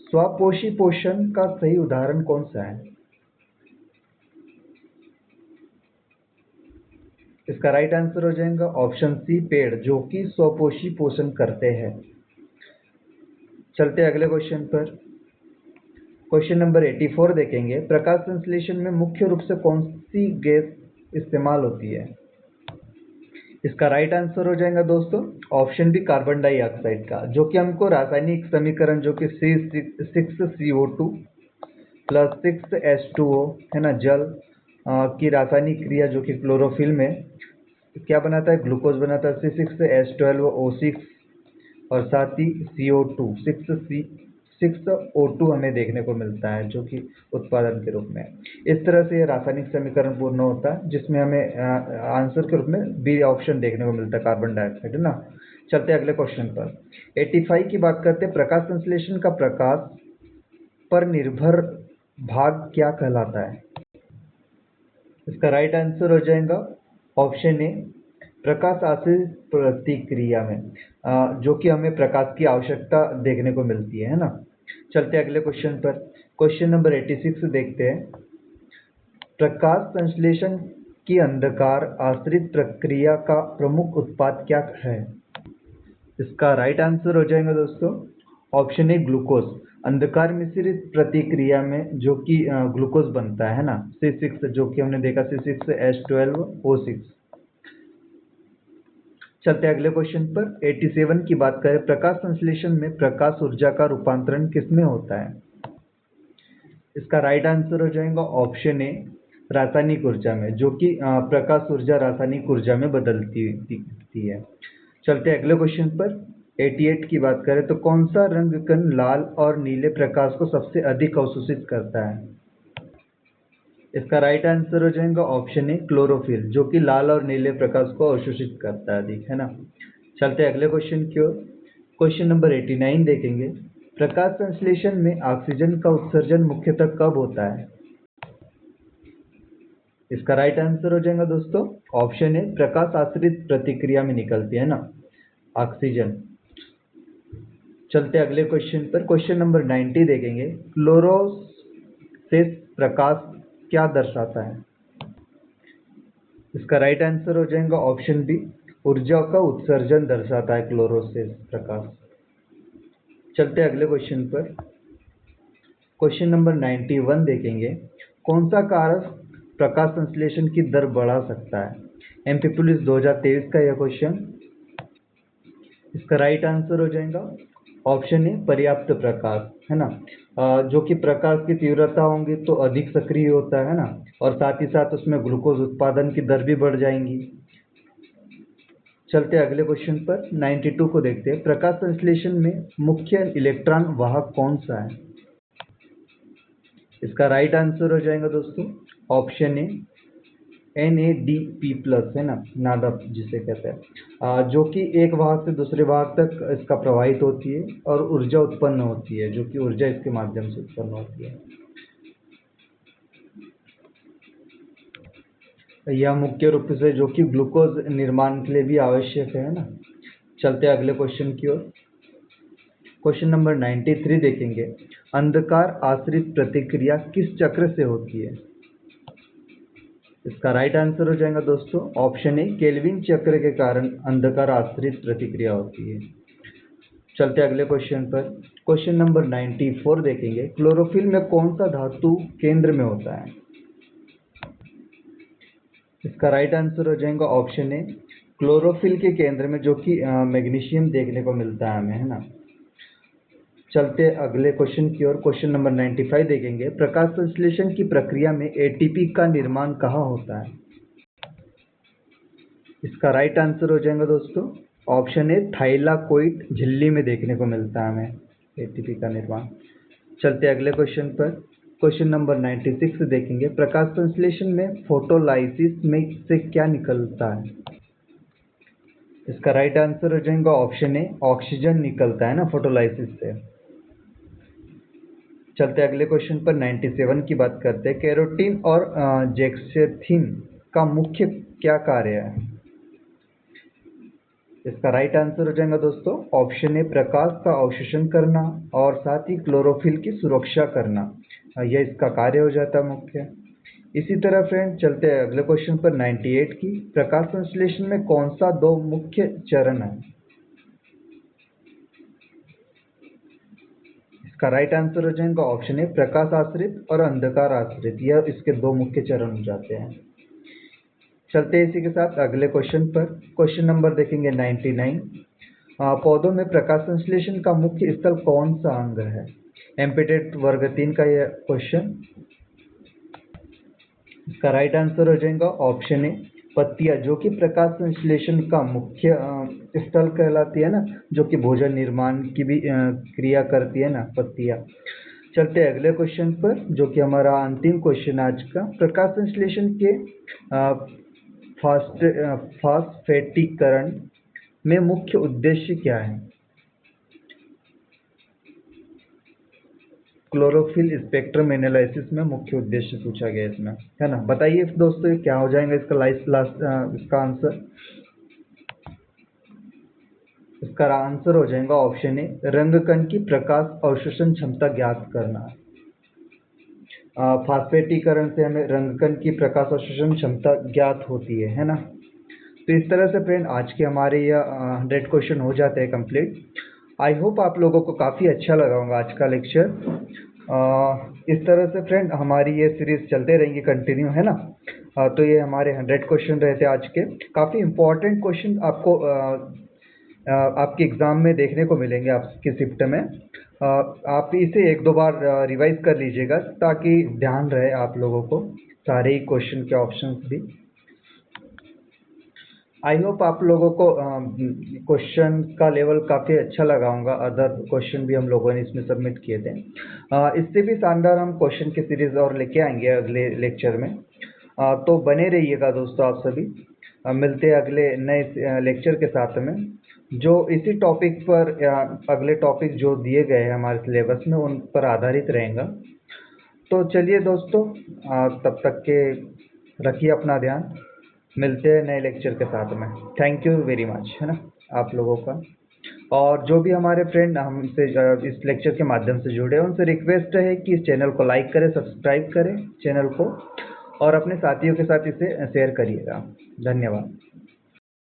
स्वपोषी पोषण का सही उदाहरण कौन सा है? इसका राइट आंसर हो जाएगा ऑप्शन सी, पेड़, जो कि स्वपोषी पोषण करते हैं। चलते अगले क्वेश्चन पर। क्वेश्चन नंबर 84 देखेंगे। प्रकाश संश्लेषण में मुख्य रूप से कौन सी गैस इस्तेमाल होती है? इसका राइट आंसर हो जाएगा दोस्तों ऑप्शन बी, कार्बन डाइऑक्साइड का, जो कि हमको रासायनिक समीकरण जो कि C6CO2 प्लस 6H2O है ना, जल की रासायनिक क्रिया जो कि क्लोरोफिल में क्या बनाता है? ग्लूकोज बनाता है, C6H12O6 और साथ ही CO2 6O2 हमें देखने को मिलता है जो कि उत्पादन के रूप में। इस तरह से यह रासायनिक समीकरण पूर्ण होता है, जिसमें हमें आंसर के रूप में बी ऑप्शन देखने को मिलता है, कार्बन डाइऑक्साइड, है ना। चलते अगले क्वेश्चन पर। 85 की बात करते हैं। प्रकाश संश्लेषण का प्रकाश पर निर्भर भाग क्या कहलाता है? इसका राइट आंसर हो जाएगा ऑप्शन ए, प्रकाश आश्रित प्रतिक्रिया में, जो कि हमें प्रकाश की आवश्यकता देखने को मिलती है ना। चलते अगले क्वेश्चन पर। क्वेश्चन नंबर 86 देखते हैं। प्रकाश संश्लेषण की अंधकार आश्रित प्रक्रिया का प्रमुख उत्पाद क्या है? इसका राइट आंसर हो जाएगा दोस्तों ऑप्शन ए, ग्लूकोज। अंधकार मिश्रित प्रतिक्रिया में जो कि ग्लूकोज बनता है ना, C6, जो कि हमने देखा C6H12O6। चलते अगले क्वेश्चन पर। 87 की बात करें। प्रकाश संश्लेषण में प्रकाश ऊर्जा का रूपांतरण किसमें होता है? इसका राइट आंसर हो जाएगा ऑप्शन ए, रासायनिक ऊर्जा में, जो कि प्रकाश ऊर्जा रासायनिक ऊर्जा में बदलती दिखती है। चलते अगले क्वेश्चन पर। 88 की बात करें तो कौन सा रंग कण लाल और नीले प्रकाश को सबसे अधिक अवशोषित करता है? इसका राइट आंसर हो जाएगा ऑप्शन ए, क्लोरोफिल, जो कि लाल और नीले प्रकाश को अवशोषित करता है, अधिक, है ना। चलते अगले क्वेश्चन की ओर। क्वेश्चन नंबर 89 देखेंगे। प्रकाश संश्लेषण में ऑक्सीजन का उत्सर्जन मुख्यतः कब होता है? इसका राइट आंसर हो जाएगा दोस्तों ऑप्शन ए, प्रकाश आश्रित प्रतिक्रिया में निकलती है ना, ऑक्सीजन। चलते अगले क्वेश्चन पर। क्वेश्चन नंबर 90 देखेंगे। फ्लोरोसेंस प्रकाश क्या दर्शाता है? इसका राइट आंसर हो जाएगा ऑप्शन बी, ऊर्जा का उत्सर्जन दर्शाता है फ्लोरोसेंस प्रकाश। चलते अगले क्वेश्चन पर। क्वेश्चन नंबर 91 देखेंगे। कौन सा कारक प्रकाश संश्लेषण की दर बढ़ा सकता है? MP पुलिस 2023 का यह क्वेश्चन। इसका राइट आंसर हो जाएगा ऑप्शन ए, पर्याप्त प्रकाश, है ना। जो कि प्रकाश की तीव्रता होंगी तो अधिक सक्रिय होता है ना, और साथ ही साथ उसमें ग्लूकोज उत्पादन की दर भी बढ़ जाएंगी। चलते अगले क्वेश्चन पर। 92 को देखते हैं। प्रकाश संश्लेषण में मुख्य इलेक्ट्रॉन वाहक कौन सा है? इसका राइट आंसर हो जाएगा दोस्तों ऑप्शन ए, NADP+, है ना, नादप जिसे कहते हैं, जो कि एक वाहक से दूसरे वाहक तक इसका प्रवाहित होती है और ऊर्जा उत्पन्न होती है, जो कि ऊर्जा इसके माध्यम से उत्पन्न होती है। यह मुख्य रूप से जो कि ग्लूकोज निर्माण के लिए भी आवश्यक है ना। चलते अगले क्वेश्चन की ओर। क्वेश्चन नंबर 93 देखेंगे। अंधकार आश्रित प्रतिक्रिया किस चक्र से होती है? इसका राइट आंसर हो जाएगा दोस्तों ऑप्शन ए, केल्विन चक्र के कारण अंधकार आश्रित प्रतिक्रिया होती है। चलते अगले क्वेश्चन पर। क्वेश्चन नंबर 94 देखेंगे। क्लोरोफिल में कौन सा धातु केंद्र में होता है? इसका राइट आंसर हो जाएगा ऑप्शन ए, क्लोरोफिल के केंद्र में, जो कि मैग्नीशियम देखने को मिलता है हमें, है ना। चलते अगले क्वेश्चन की ओर। क्वेश्चन नंबर 95 देखेंगे। प्रकाश संश्लेषण की प्रक्रिया में ATP का निर्माण कहाँ होता है? इसका राइट आंसर हो जाएगा दोस्तों ऑप्शन ए, थाइलाकोइड झिल्ली में देखने को मिलता है हमें ATP का निर्माण। चलते अगले क्वेश्चन पर। क्वेश्चन नंबर 96 देखेंगे। प्रकाश संश्लेषण में फोटोलाइसिस में से क्या निकलता है? इसका राइट आंसर हो जाएगा ऑप्शन ए, ऑक्सीजन निकलता है ना फोटोलाइसिस से। चलते अगले क्वेश्चन पर 97 की बात करते हैं। कैरोटीन और जेक्सेथिन का मुख्य क्या कार्य है? इसका राइट आंसर हो जाएगा दोस्तों ऑप्शन ए, प्रकाश का अवशोषण करना और साथ ही क्लोरोफिल की सुरक्षा करना, यह इसका कार्य हो जाता है मुख्य। इसी तरह फ्रेंड चलते हैं अगले क्वेश्चन पर 98 की। प्रकाश संश्लेषण में कौन सा दो मुख्य चरण है? इसका राइट आंसर हो जाएगा ऑप्शन ए, प्रकाश आश्रित और अंधकार आश्रित, यह इसके दो मुख्य चरण हो जाते हैं। चलते हैं इसी के साथ अगले क्वेश्चन पर। क्वेश्चन नंबर देखेंगे 99। पौधों में प्रकाश संश्लेषण का मुख्य स्थल कौन सा अंग है? एमपीटेट वर्ग 3 का यह क्वेश्चन। इसका राइट आंसर हो जाएगा ऑप्शन ए, पत्तियां, जो कि प्रकाश संश्लेषण का मुख्य स्थल कहलाती है ना, जो कि भोजन निर्माण की भी क्रिया करती है ना, पत्तियां। चलते हैं अगले क्वेश्चन पर, जो कि हमारा अंतिम क्वेश्चन आज का। प्रकाश संश्लेषण के फास्फेटीकरण में मुख्य उद्देश्य क्या है? क्लोरोफिल स्पेक्ट्रम एनालिसिस में मुख्य उद्देश्य पूछा गया इसमें, है ना। बताइए दोस्तों क्या हो जाएगा इसका इसका आंसर। इसका आंसर हो जाएगा ऑप्शन ए, रंगकण की प्रकाश अवशोषण क्षमता ज्ञात करना। फास्फेटीकरण से हमें रंगकण की प्रकाश अवशोषण क्षमता ज्ञात होती है ना। तो इस तरह से फ्रेंड आज के हमारे यह 100 क्वेश्चन हो जाते हैं कंप्लीट। आई होप आप लोगों को काफ़ी अच्छा लगा होगा आज का लेक्चर। इस तरह से फ्रेंड हमारी ये सीरीज चलते रहेंगी कंटिन्यू, है ना। तो ये हमारे 100 क्वेश्चन रहते हैं आज के। काफ़ी इंपॉर्टेंट क्वेश्चन आपको आपके एग्ज़ाम में देखने को मिलेंगे आपकी शिफ्ट में। आप इसे एक दो बार रिवाइज कर लीजिएगा ताकि ध्यान रहे आप लोगों को सारे ही क्वेश्चन के ऑप्शंस भी। आई होप आप लोगों को क्वेश्चन का लेवल काफ़ी अच्छा लगा होगा। अदर क्वेश्चन भी हम लोगों ने इसमें सबमिट किए थे। इससे भी शानदार हम क्वेश्चन की सीरीज और लेके आएंगे अगले लेक्चर में। तो बने रहिएगा दोस्तों आप सभी। मिलते हैं अगले नए लेक्चर के साथ में, जो इसी टॉपिक पर अगले टॉपिक जो दिए गए हैं हमारे सिलेबस में उन पर आधारित रहेगा। तो चलिए दोस्तों, तब तक के रखिए अपना ध्यान। मिलते हैं नए लेक्चर के साथ में। थैंक यू वेरी मच, है ना, आप लोगों का। और जो भी हमारे फ्रेंड हमसे इस लेक्चर के माध्यम से जुड़े हैं उनसे रिक्वेस्ट है कि इस चैनल को लाइक करें, सब्सक्राइब करें चैनल को, और अपने साथियों के साथ इसे शेयर करिएगा। धन्यवाद।